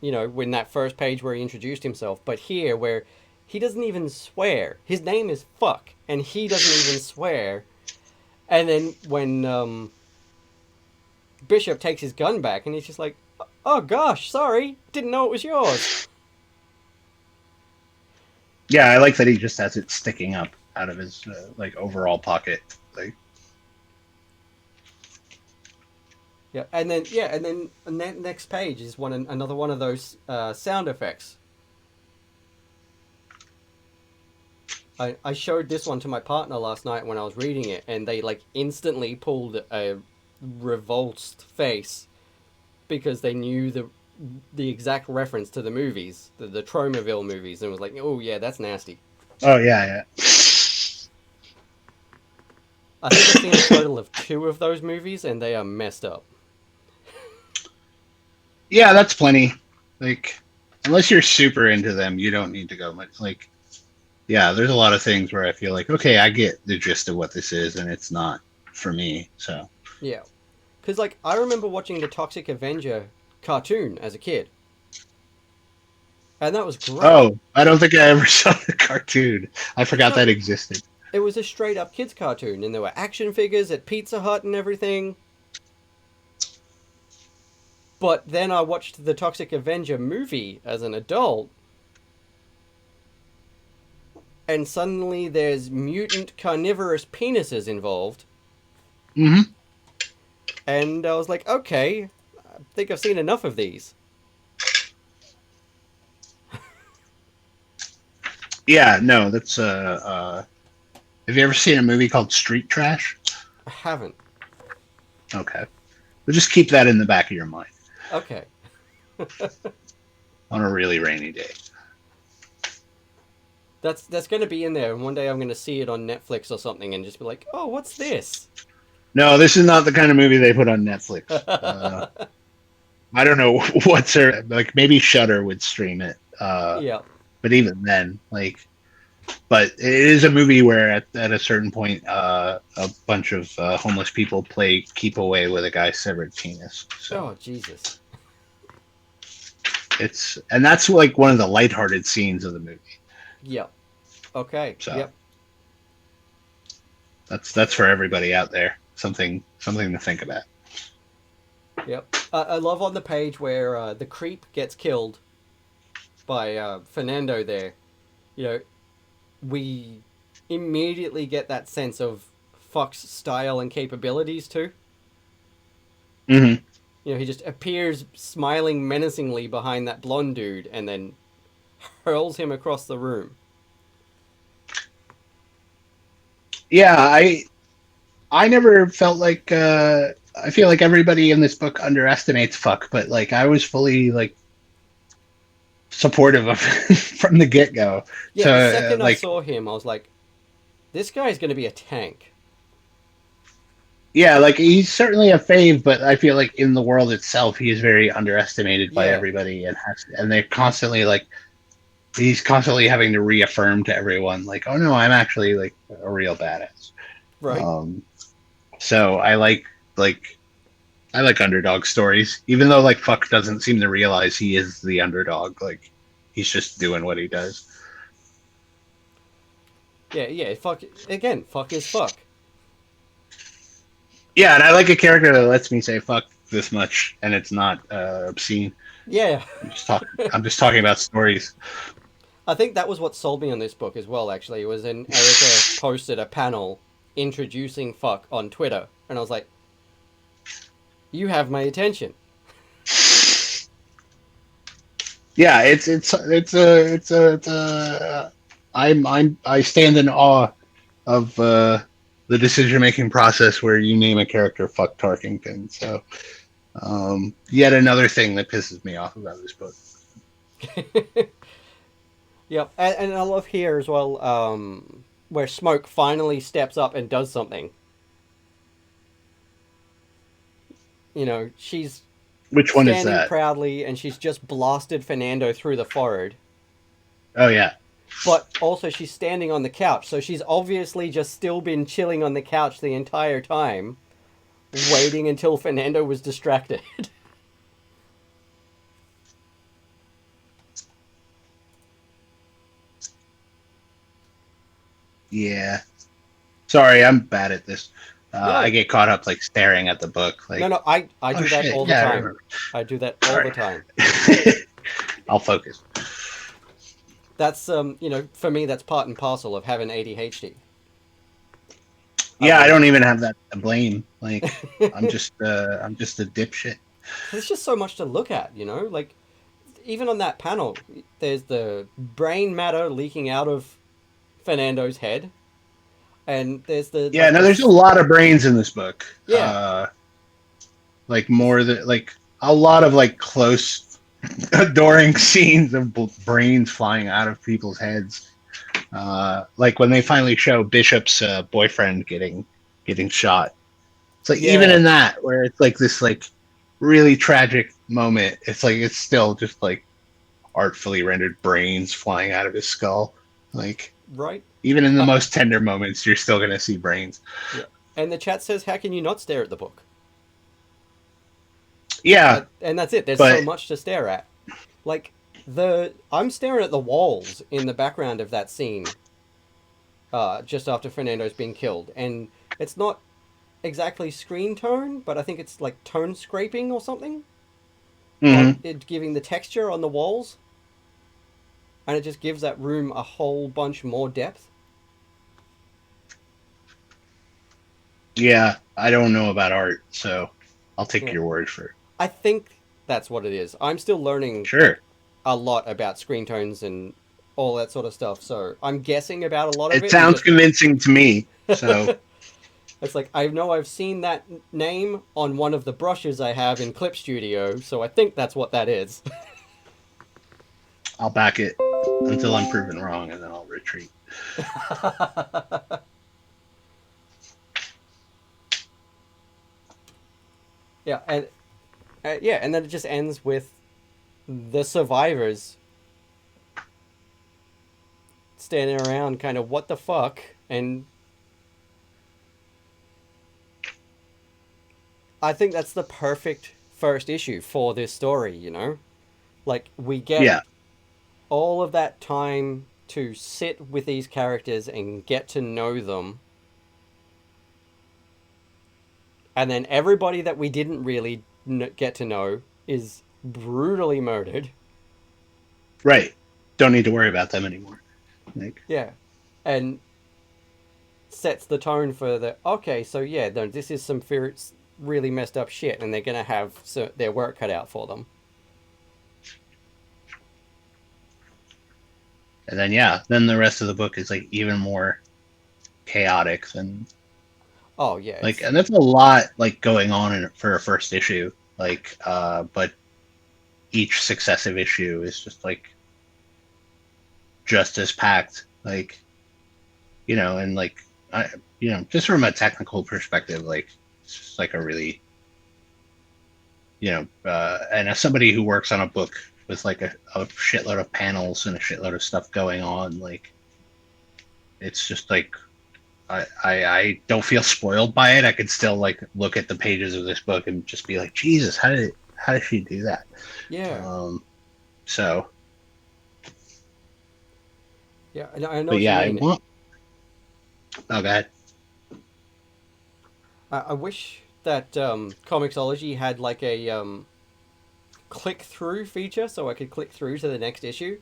when that first page where he introduced himself, but here where he doesn't even swear. His name is Fuck, and he doesn't even swear. And then when Bishop takes his gun back, and he's just like, "Oh gosh, sorry, didn't know it was yours." Yeah, I like that he just has it sticking up out of his like overall pocket. Like, And then next page is another one of those sound effects. I showed this one to my partner last night when I was reading it, and they like instantly pulled a revulsed face because they knew the exact reference to the movies, the Tromaville movies, and was like, "Oh yeah, that's nasty." oh yeah, I think I've seen a total of 2 of those movies, and they are messed up. yeah, that's plenty. Like, unless you're super into them, you don't need to go much. Like, yeah, there's a lot of things where I feel like, okay, I get the gist of what this is, and it's not for me. So, Yeah, because like I remember watching the Toxic Avenger cartoon as a kid, and that was great. oh, I don't think I ever saw the cartoon. I forgot No, that existed. it was a straight up kids cartoon, and there were action figures at Pizza Hut and everything. But then I watched the Toxic Avenger movie as an adult, and suddenly there's mutant carnivorous penises involved, Hmm. and I was like, okay, I think I've seen enough of these. Yeah, no, that's have you ever seen a movie called Street Trash? I haven't. Okay, well, just keep that in the back of your mind Okay. on a really rainy day. That's going to be in there, and one day I'm going to see it on Netflix or something and just be like, oh, what's this? No, this is not the kind of movie they put on Netflix. I don't know what's there. Like maybe Shutter would stream it, Yeah, but even then, like, but it is a movie where at a certain point, a bunch of homeless people play keep away with a guy's severed penis. So oh, Jesus. and that's like one of the lighthearted scenes of the movie. Yep. Okay. So Yep. that's for everybody out there. Something to think about. Yep. I love on the page where the creep gets killed by Fernando there. You know, we immediately get that sense of Fox style and capabilities too. Hmm. He just appears smiling menacingly behind that blonde dude and then hurls him across the room. Yeah, I never felt like I feel like everybody in this book underestimates fuck, but like I was fully like supportive of him from the get go. Yeah, So the second I like saw him, I was like, this guy's going to be a tank. yeah, like he's certainly a fave, but I feel like in the world itself, he is very underestimated by Yeah, everybody, and they're constantly like he's constantly having to reaffirm to everyone like, oh no, I'm actually like a real badass. right. Um, so like I like underdog stories, even though like fuck doesn't seem to realize he is the underdog. Like he's just doing what he does. Yeah, yeah. Fuck again. Fuck is fuck. Yeah, and I like a character that lets me say fuck this much, and it's not obscene. Yeah. I'm just talking about stories. I think that was what sold me on this book as well. Actually, it was in Erica posted a panel introducing fuck on Twitter, and I was like, "You have my attention." Yeah, I stand in awe of the decision making process where you name a character fuck Tarkington. So Yet another thing that pisses me off about this book. Yep, and I love here as well, where Smoke finally steps up and does something. She's Which one is standing that? proudly and she's just blasted Fernando through the forehead. Oh yeah, But also she's standing on the couch, so she's obviously just still been chilling on the couch the entire time, waiting until Fernando was distracted. yeah. Sorry, I'm bad at this. I No, get caught up like staring at the book. no, Like, no, I oh do that shit, all the yeah, I time. remember. I do that all the Sorry. time. I'll focus. That's for me that's part and parcel of having ADHD. Yeah, I Like don't even have that to blame. Like, I'm just a dipshit. there's just so much to look at. Like even on that panel, there's the brain matter leaking out of Fernando's head, and there's the Yeah, no, the there's a lot of brains in this book. yeah, Like more than like a lot of like close, adoring scenes of brains flying out of people's heads. Like when they finally show Bishop's boyfriend getting shot. It's like even yeah, in that where it's like this like really tragic moment, it's like it's still just like artfully rendered brains flying out of his skull. Like right. even in the Uh, most tender moments, you're still gonna see brains. yeah, and the chat says, "How can you not stare at the book?" Yeah, And that's it. There's so but much to stare at. Like I'm staring at the walls in the background of that scene, just after Fernando's being killed, and it's not exactly screen tone, but I think it's like tone scraping or something on mhm. it, giving the texture on the walls, and it just gives that room a whole bunch more depth. Yeah, I don't know about art, so I'll take Yeah, your word for it. I think that's what it is. I'm still learning Sure. like a lot about screen tones and all that sort of stuff, so I'm guessing about a lot of It it and sounds just convincing to me. So it's like I know I've seen that name on one of the brushes I have in Clip Studio, so I think that's what that is. I'll back it until I'm proven wrong, and then I'll retreat. Yeah, and yeah, and then it just ends with the survivors standing around, kind of what the fuck, and I think that's the perfect first issue for this story. Like we get Yeah, all of that time to sit with these characters and get to know them, and then everybody that we didn't really get to know is brutally murdered. right. Don't need to worry about them anymore. Like, Yeah, and sets the tone for the okay. So yeah, no, this is some really messed up shit, and they're gonna have their work cut out for them. and then yeah, then the rest of the book is like even more chaotic than Oh yeah, like, it's and that's a lot like going on for a first issue. Like, but each successive issue is just like just as packed. Like, and like I, just from a technical perspective, like it's just like a really, and as somebody who works on a book with like a shitload of panels and a shitload of stuff going on, like it's just like I don't feel spoiled by it. I could still like look at the pages of this book and just be like, Jesus, how did she do that? yeah, Um, so, yeah. I know but what you yeah, I mean. want. Oh God. I wish that Comixology had like a click through feature, so I could click through to the next issue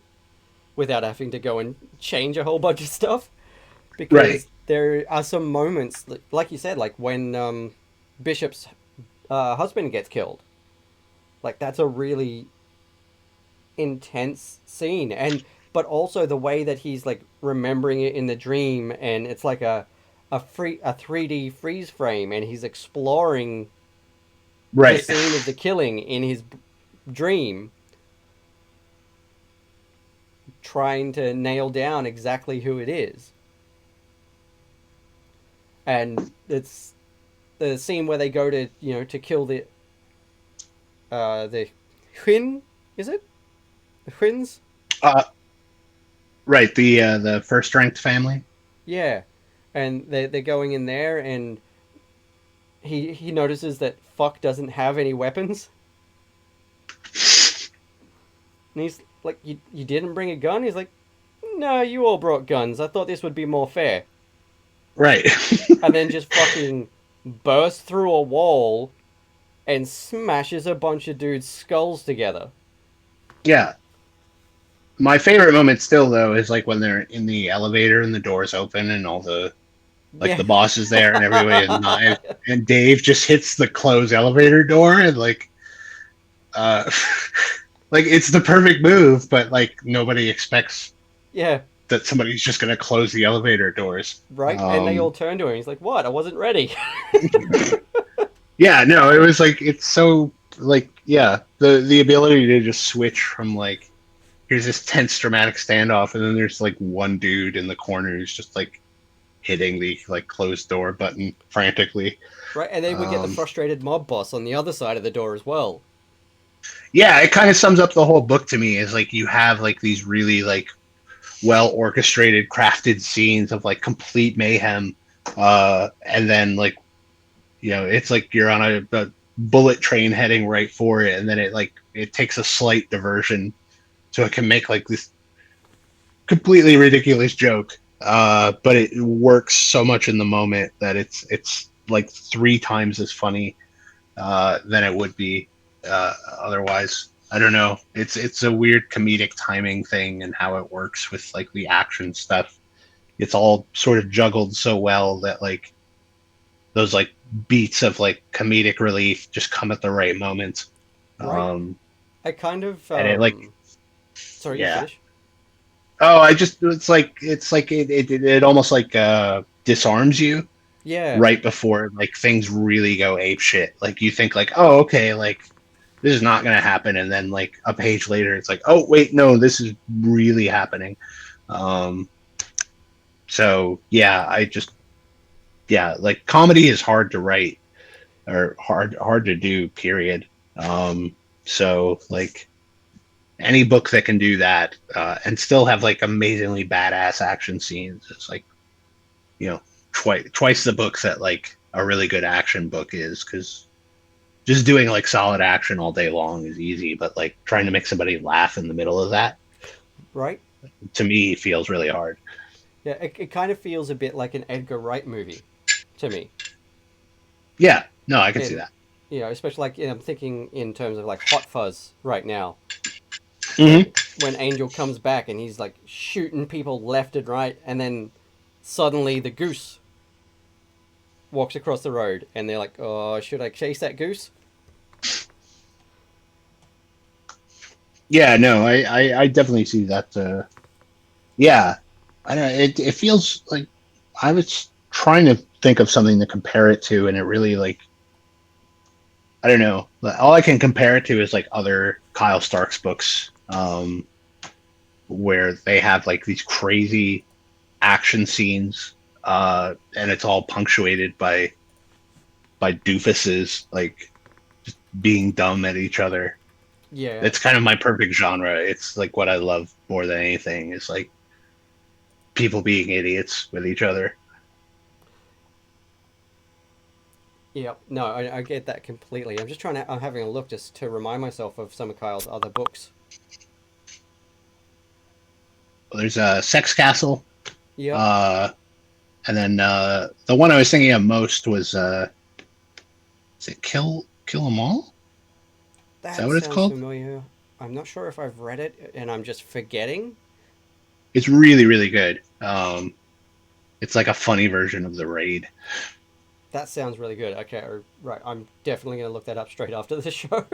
without having to go and change a whole bunch of stuff. Right. Because there are some moments, like you said, like when Bishop's husband gets killed. Like that's a really intense scene, and but also the way that he's like remembering it in the dream, and it's like a 3D freeze frame, and he's exploring the Right. scene of the killing in his dream, trying to nail down exactly who it is. And it's the scene where they go to to kill the Hwin, is it the Hwins? Uh, right. The first ranked family. Yeah, and they're going in there, and he notices that Fuck doesn't have any weapons, and he's like, you didn't bring a gun? He's like, no, you all brought guns. I thought this would be more fair. Right. And then just fucking bursts through a wall and smashes a bunch of dudes' skulls together. Yeah. My favorite moment still though is like when they're in the elevator and the doors open and all the like Yeah. the boss is there and everybody is knives and Dave just hits the closed elevator door and uh like it's the perfect move, but like nobody expects Yeah, that somebody's just gonna close the elevator doors. right? And they all Um turn to him. He's like, what? I wasn't ready. yeah, no, it was like it's so like yeah, the ability to just switch from like here's this tense dramatic standoff and then there's like one dude in the corner who's just like hitting the like closed door button frantically. Right? And then we get the Um, frustrated mob boss on the other side of the door as well. yeah, it kind of sums up the whole book to me. Is like you have like these really like well orchestrated, crafted scenes of like complete mayhem, and then like it's like you're on a bullet train heading right for it, and then it takes a slight diversion, so it can make like this completely ridiculous joke. But it works so much in the moment that it's like three times as funny than it would be otherwise. I don't know. It's a weird comedic timing thing and how it works with like the action stuff. It's all sort of juggled so well that like those like beats of like comedic relief just come at the right moment. Right? Um, I kind of and it like sorry, you yeah. finish. Oh, I just it's like it almost like disarms you Yeah. right before like things really go ape shit. Like you think like, oh, okay, like this is not gonna happen, and then like a page later, it's like, oh wait, no, this is really happening. Um, so yeah, like comedy is hard to write or hard to do. Period. So like any book that can do that and still have like amazingly badass action scenes, it's like you know twice the books that like a really good action book is because just doing like solid action all day long is easy, but like trying to make somebody laugh in the middle of that Right? to me feels really hard. Yeah, it kind of feels a bit like an Edgar Wright movie to me. Yeah, no, I can see And that. especially like I'm thinking in terms of like Hot Fuzz right now, Hmm. when Angel comes back and he's like shooting people left and right, and then suddenly the goose walks across the road, and they're like, "Oh, should I chase that goose?" Yeah, no, I definitely see that. Yeah, I don't know. It feels like I was trying to think of something to compare it to, and it really like I don't know. All I can compare it to is like other Kyle Starks books, where they have like these crazy action scenes, and it's all punctuated by doofuses like being dumb at each other. Yeah, It's kind of my perfect genre. It's like what I love more than anything is like people being idiots with each other. yeah. No, I get that completely. I'm just trying to. I'm having a look just to remind myself of some of Kyle's other books. There's a Sex Castle, Yep, uh, and then the one I was thinking of most was is it Kill 'Em All? Is that that what it's sounds called? familiar. I'm not sure if I've read it and I'm just forgetting. It's really really good. It's like a funny version of the Raid. That sounds really good. Okay, right. I'm definitely going to look that up straight after the show.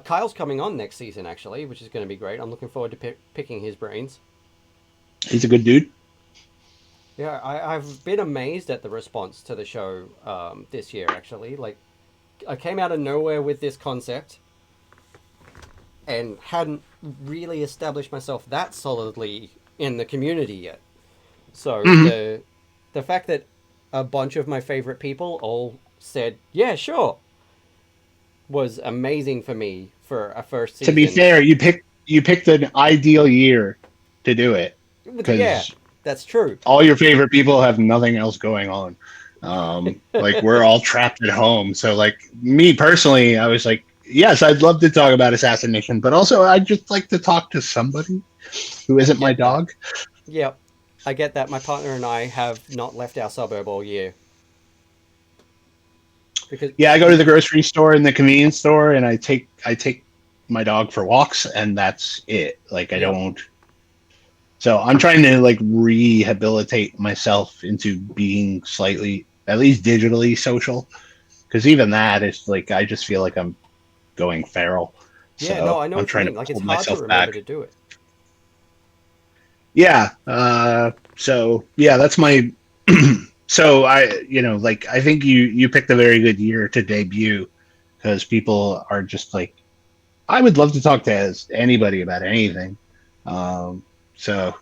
Kyle's coming on next season, actually, which is going to be great. I'm looking forward to picking his brains. He's a good dude. Yeah, I've been amazed at the response to the show this year, actually. Like, I came out of nowhere with this concept and hadn't really established myself that solidly in the community yet. So Hmm. the fact that a bunch of my favorite people all said, "Yeah, sure," was amazing for me for a first To be season. fair, you picked an ideal year to do it Yeah, because that's true. all your favorite people have nothing else going on. Like we're all trapped at home. So like me personally, I was like, yes, I'd love to talk about assassination, but also I'd just like to talk to somebody who I isn't my get that. dog. Yep, I get that. My partner and I have not left our suburb all year because Yeah, I go to we the grocery store and the convenience store, and I take my dog for walks, and that's it. Like I yep. don't. So I'm trying to like rehabilitate myself into being slightly, at least digitally social, because even that is like I just feel like I'm going feral. Yeah, no, So I know I'm what you trying to mean. Like it's pull hard to myself remember back. to do it. Yeah. So yeah, that's my. So like I think you picked a very good year to debut because people are just like I would love to talk to anybody about anything. Um, so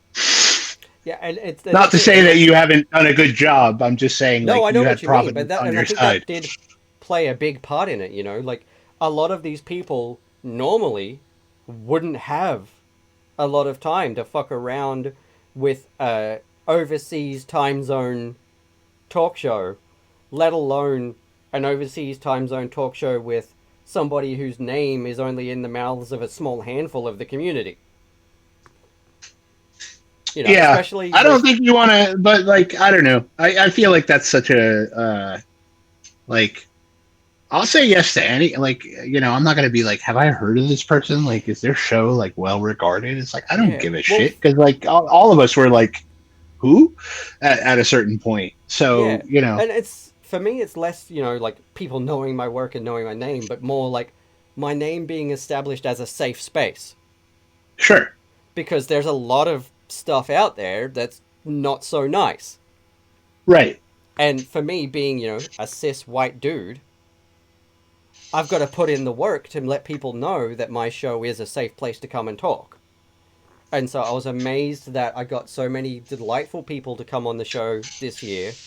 Yeah, and it's not that's to it. say And that like, you haven't done a good job. I'm just saying no, like I know you what had you mean, but Providence that, on and I your think that side. did play a big part in it. You know, like a lot of these people normally wouldn't have a lot of time to fuck around with a overseas time zone talk show, let alone an overseas time zone talk show with somebody whose name is only in the mouths of a small handful of the community. You know, Yeah, especially I don't with think you want to, but like I don't know. I feel like that's such a like I'll say yes to any like I'm not gonna be like, have I heard of this person? Like, is their show like well regarded? It's like I don't yeah, give a well, shit because like all of us were like who at a certain point. So yeah, and it's for me, it's less like people knowing my work and knowing my name, but more like my name being established as a safe space sure, because there's a lot of stuff out there that's not so nice. right. And for me, being a cis white dude, I've got to put in the work to let people know that my show is a safe place to come and talk. And so I was amazed that I got so many delightful people to come on the show this year,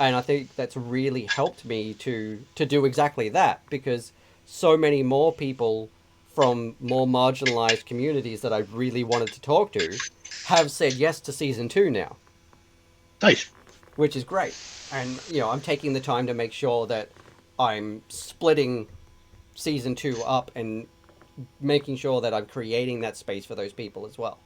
and I think that's really helped me to do exactly that because so many more people from more marginalized communities that I really wanted to talk to have said yes to season 2 now, Nice. which is great. And I'm taking the time to make sure that I'm splitting season 2 up and making sure that I'm creating that space for those people as well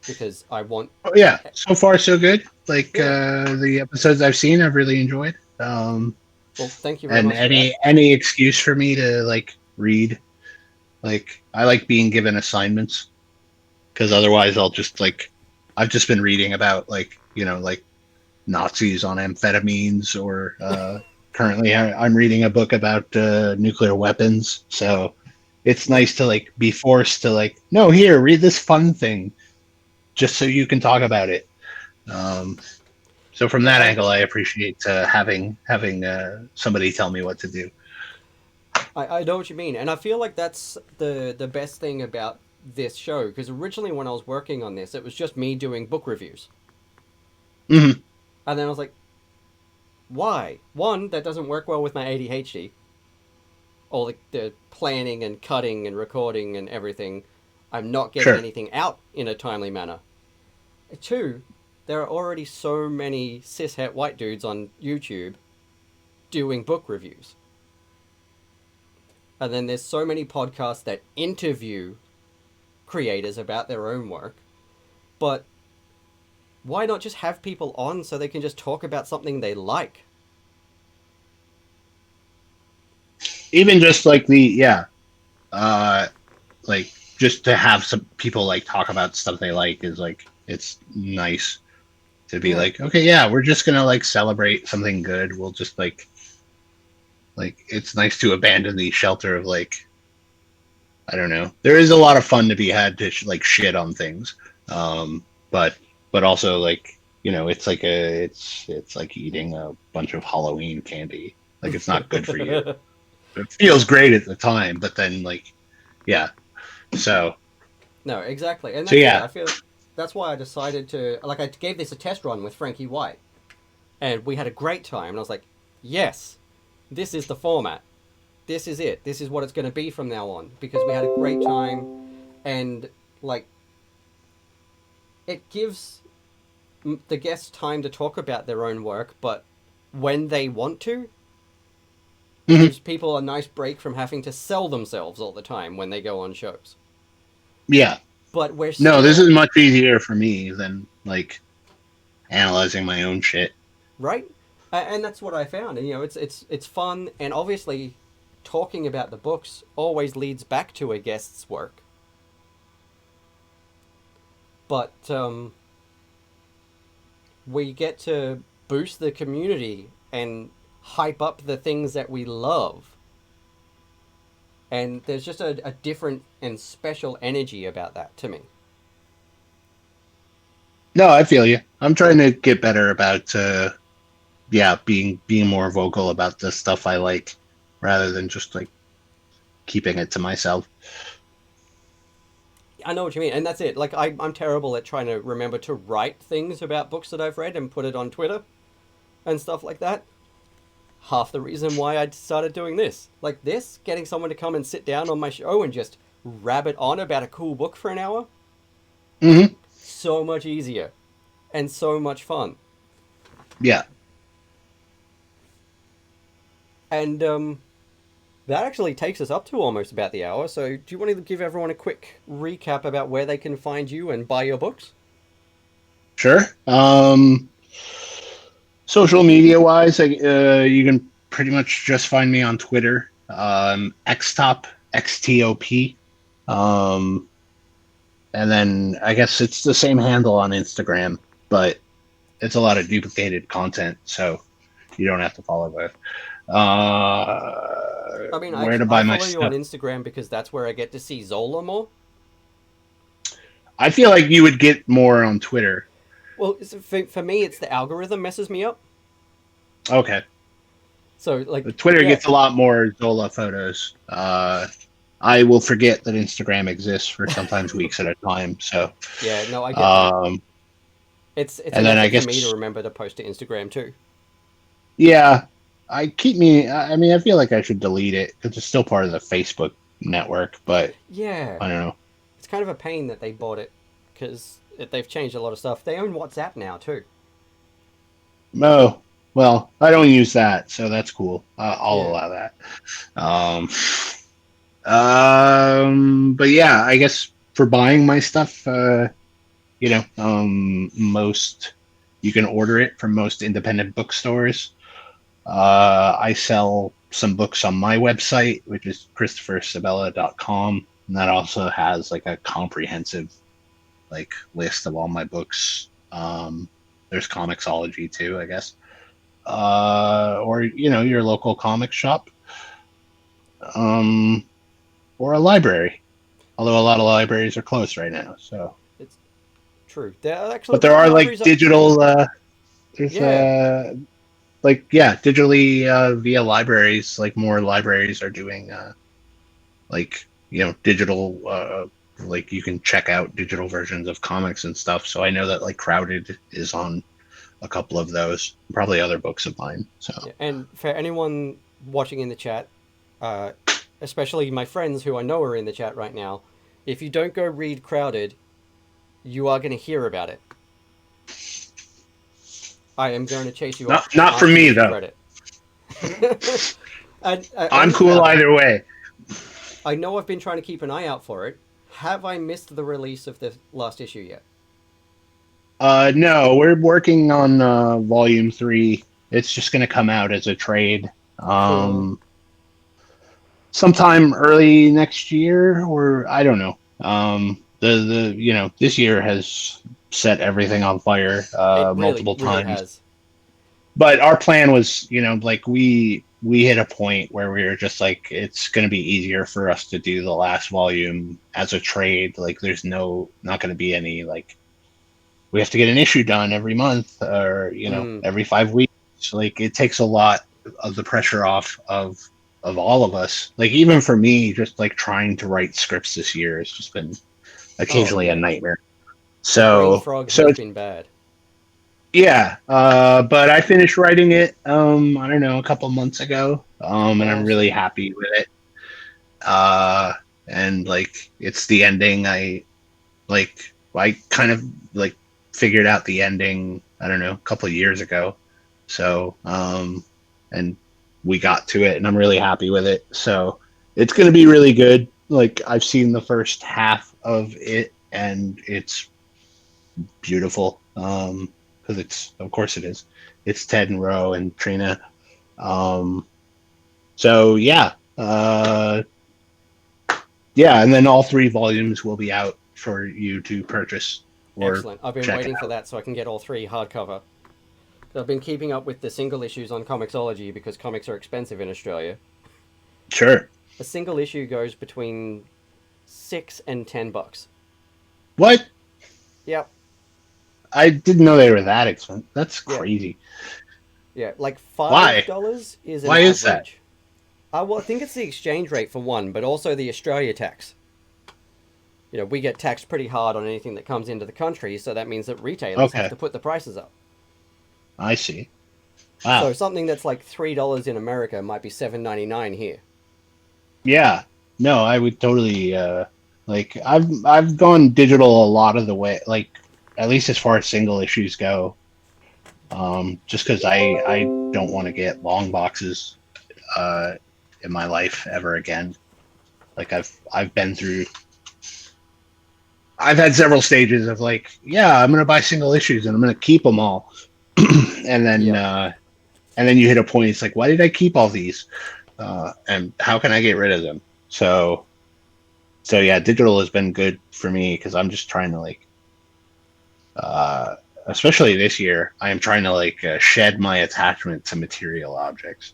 because I want. Oh, yeah, so far so good. Like Yeah, the episodes I've seen, I've really enjoyed. well, thank you very And much for that. any excuse for me to like read. Like I like being given assignments because otherwise I'll just like I've just been reading about like like Nazis on amphetamines or currently I'm reading a book about nuclear weapons. So it's Yeah, nice to like be forced to like no here read this fun thing just so you can talk about it. Um, so from yeah, that angle, I appreciate having somebody tell me what to do. I know what you mean, and I feel like that's the best thing about this show because originally when I was working on this, it was just me doing book reviews, Hmm. and then I was like, why? One, that doesn't work well with my ADHD. All the planning and cutting and recording and everything. I'm not getting Sure. anything out in a timely manner. Two, there are already so many cishet white dudes on YouTube doing book reviews. And then there's so many podcasts that interview creators about their own work. But why not just have people on so they can just talk about something they like? Even just like the yeah, uh, like just to have some people like talk about stuff they like is like it's nice to be Yeah. like okay yeah we're just gonna like celebrate something good. We'll just like it's nice to abandon the shelter of like I don't know. There is a lot of fun to be had to like shit on things, but also like it's like it's like eating a bunch of Halloween candy. Like it's not good for you. It feels great at the time, but then like yeah. So No, exactly, and so that's it. yeah. I feel that's why I decided to like I gave this a test run with Frankie White, and we had a great time. And I was like, yes, this is the format. This is it. This is what it's going to be from now on because we had a great time, and like it gives the guests time to talk about their own work, but when they want to, it Mhm. gives people a nice break from having to sell themselves all the time when they go on shows. Yeah. But we're No, this is still much easier for me than like analyzing my own shit. right, and that's what I found. And it's fun, and obviously, talking about the books always leads back to a guest's work. But we get to boost the community and hype up the things that we love. And there's just a different and special energy about that to me. No, I feel you. I'm trying to get better about yeah, being more vocal about the stuff I like rather than just like keeping it to myself. I know what you mean, and that's it. Like I'm terrible at trying to remember to write things about books that I've read and put it on Twitter and stuff like that. Half the reason why I started doing this, like this, getting someone to come and sit down on my show and just rabbit on about a cool book for an hour, Hmm. so much easier and so much fun. Yeah. And that actually takes us up to almost about the hour. So, do you want to give everyone a quick recap about where they can find you and buy your books? Sure. Social media wise, you can pretty much just find me on Twitter. Xtop, XTOP. Um, and then I guess it's the same handle on Instagram, but it's a lot of duplicated content, so you don't have to follow both. I mean, Where to I buy my follow you on stuff? Instagram because that's where I get to see Zola more. I feel like you would get more on Twitter. Well, for me, it's the algorithm messes me up. Okay. So, like, The Twitter yeah, gets a lot more Zola photos. I will forget that Instagram exists for sometimes weeks at a time. So, yeah, no, I get that. um, It's and an then I effort for me to guess, remember to post to Instagram too. yeah, I keep me. I mean, I feel like I should delete it because it's still part of the Facebook network. But Yeah, I don't know. it's kind of a pain that they bought it because they've changed a lot of stuff. They own WhatsApp now too. Oh, well, I don't use that, so that's cool. I'll Yeah, allow that. Um, but yeah, I guess for buying my stuff, most you can order it from most independent bookstores. I sell some books on my website, which is christophersebela.com, and that also has like a comprehensive like list of all my books. There's Comixology too, I guess. Or your local comic shop, um, or a library. Although a lot of libraries are closed right now, so. it's true. There actually But a there lot of are like libraries up. digital. There's Yeah, like yeah, digitally via libraries. Like more libraries are doing like digital. Like you can check out digital versions of comics and stuff. So I know that like Crowded is on a couple of those, probably other books of mine. So yeah. And for anyone watching in the chat, uh, especially my friends who I know are in the chat right now, if you don't go read Crowded, you are going to hear about it. I am going to chase you up not for after me you've though. read it. And I'm on cool Crowded, either way. I know I've been trying to keep an eye out for it. Have I missed the release of the last issue yet? No, we're working on volume 3. It's just going to come out as a trade. Cool. Um, Sometime early next year, or I don't know. The this year has set everything on fire It really, multiple really times. has. But our plan was, like we hit a point where we were just like, it's going to be easier for us to do the last volume as a trade. Like, there's not going to be any like we have to get an issue done every month, or Mm. every 5 weeks. Like, it takes a lot of the pressure off of all of us. Like, even for me, just like trying to write scripts this year has just been Oh occasionally a yeah, nightmare. the brain So frog so has it's, been bad. yeah, but I finished writing it. I don't know, a couple months ago. And I'm really Awesome. happy with it. Uh, and like, it's the ending. I kind of like figured out the ending, I don't know, a couple of years ago. So, and we got to it, and I'm really happy with it. So it's going to be really good. Like, I've seen the first half of it, and it's beautiful. Because of course it is. It's Ted and Ro and Trina. Um, so yeah, and then all 3 volumes will be out for you to purchase or Excellent. I've been check waiting for out. that so I can get all three hardcover. I've been keeping up with the single issues on Comixology because comics are expensive in Australia. Sure. A single issue goes between $6 and $10. What? Yep. I didn't know they were that expensive. That's Yeah. crazy. Yeah. Like Why? $5 is an Why is that? average. Well, I think it's the exchange rate for one, but also the Australia tax. We get taxed pretty hard on anything that comes into the country, so that means that retailers have Okay, to put the prices up. I see. So Wow. something that's like $3 in America might be $7.99 here. Yeah. No, I would totally like, I've gone digital a lot of the way, like, at least as far as single issues go. Just because I don't want to get long boxes uh in my life ever again. Like, I've been through, I've had several stages of like, yeah, I'm gonna buy single issues and I'm gonna keep them all. and then Yep. uh and then you hit a point, it's like, why did I keep all these? And how can I get rid of them? So yeah, digital has been good for me because I'm just trying to like, uh, especially this year, I am trying to like, shed my attachment to material objects.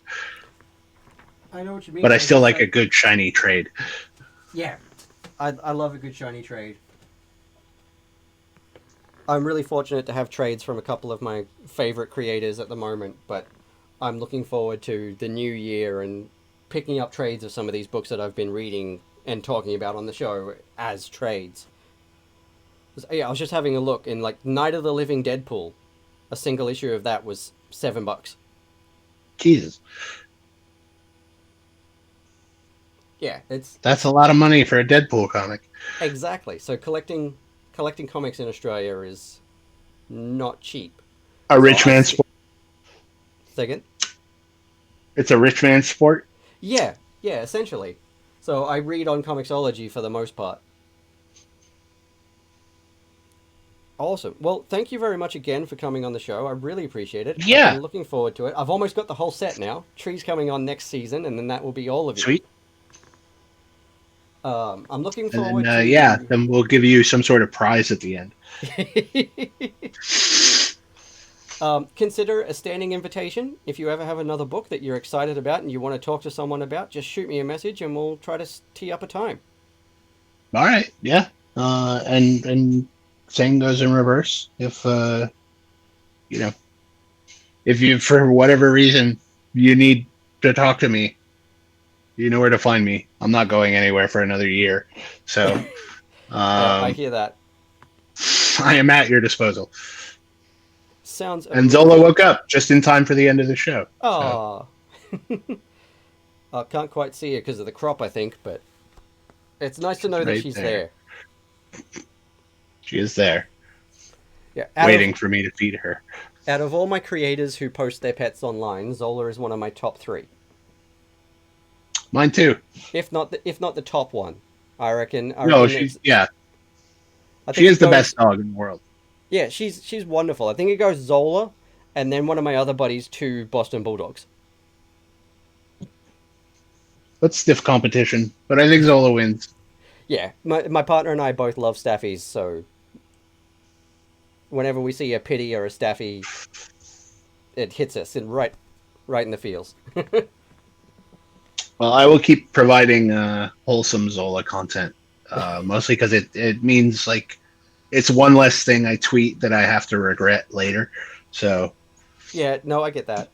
I know what you But mean. I I still just like a good shiny trade. yeah, I love a good shiny trade. I'm really fortunate to have trades from a couple of my favorite creators at the moment, but I'm looking forward to the new year and picking up trades of some of these books that I've been reading and talking about on the show as trades. Yeah, I was just having a look in like Night of the Living Deadpool. A single issue of that was $7. Jesus, Yeah, that's it's a lot of money for a Deadpool comic. exactly. So collecting comics in Australia is not cheap. A So rich I man's see. sport. Second. It's a rich man's sport. Yeah, yeah, essentially. So I read on Comixology for the most part. Awesome. Well, thank you very much again for coming on the show. I really appreciate it. I've Yeah, been looking forward to it. I've almost got the whole set now. Tree's coming on next season, and then that will be all of you. sweet. I'm looking And then forward yeah, to. then we'll give you some sort of prize at the end. Consider a standing invitation. If you ever have another book that you're excited about and you want to talk to someone about, just shoot me a message and we'll try to tee up a time. All right, yeah. And same goes in reverse. If you know, if you, for whatever reason, you need to talk to me, you know where to find me. I'm not going anywhere for another year, so I um, hear that. I am at your disposal. Sounds And Zola amazing. woke up just in time for the end of the show. So Ah, I can't quite see her because of the crop, I think, but it's nice to she's know that right she's there. there. She is there, Yeah, waiting for me to feed her. out of all my creators who post their pets online, Zola is one of my top three, Mine too. if not the top one. I reckon. I No, reckon she's, it's. yeah, I she think is it the best goes. dog in the world. Yeah, she's wonderful. I think it goes Zola, and then one of my other buddies, two Boston Bulldogs. But stiff competition. But I think Zola wins. Yeah, my partner and I both love staffies, so whenever we see a pitty or a staffy, it hits us right in the feels. Well, I will keep providing wholesome Zola content, mostly because it means like it's one less thing I tweet that I have to regret later. So Yeah, no, I get that.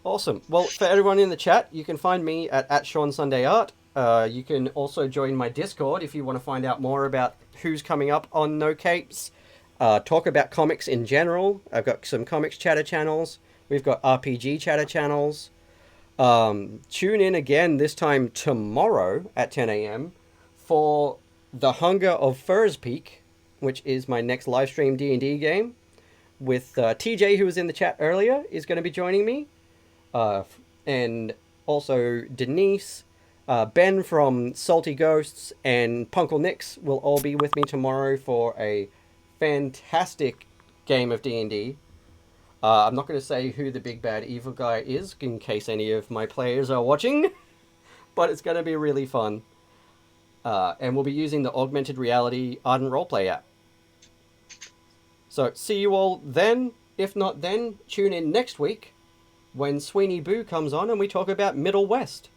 Awesome. Well, for everyone in the chat, you can find me at Sean Sunday Art. You can also join my Discord if you want to find out more about who's coming up on No Capes. Talk about comics in general. I've got some comics chatter channels. We've got RPG chatter channels. Tune in again this time tomorrow at 10 a.m. for The Hunger of Furs Peak, which is my next live stream D&D game. With TJ, who was in the chat earlier, is going to be joining me. And also Denise, Ben from Salty Ghosts, and Punkle Nix will all be with me tomorrow for a fantastic game of D&D. I'm not going to say who the big bad evil guy is in case any of my players are watching, but it's going to be really fun. And we'll be using the augmented reality Ardent Roleplay app. So see you all then. If not then, tune in next week when Sweeney Boo comes on and we talk about Middle West.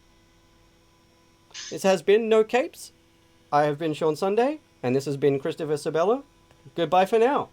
This has been No Capes. I have been Sean Sunday, and this has been Christopher Sebela. Goodbye for now.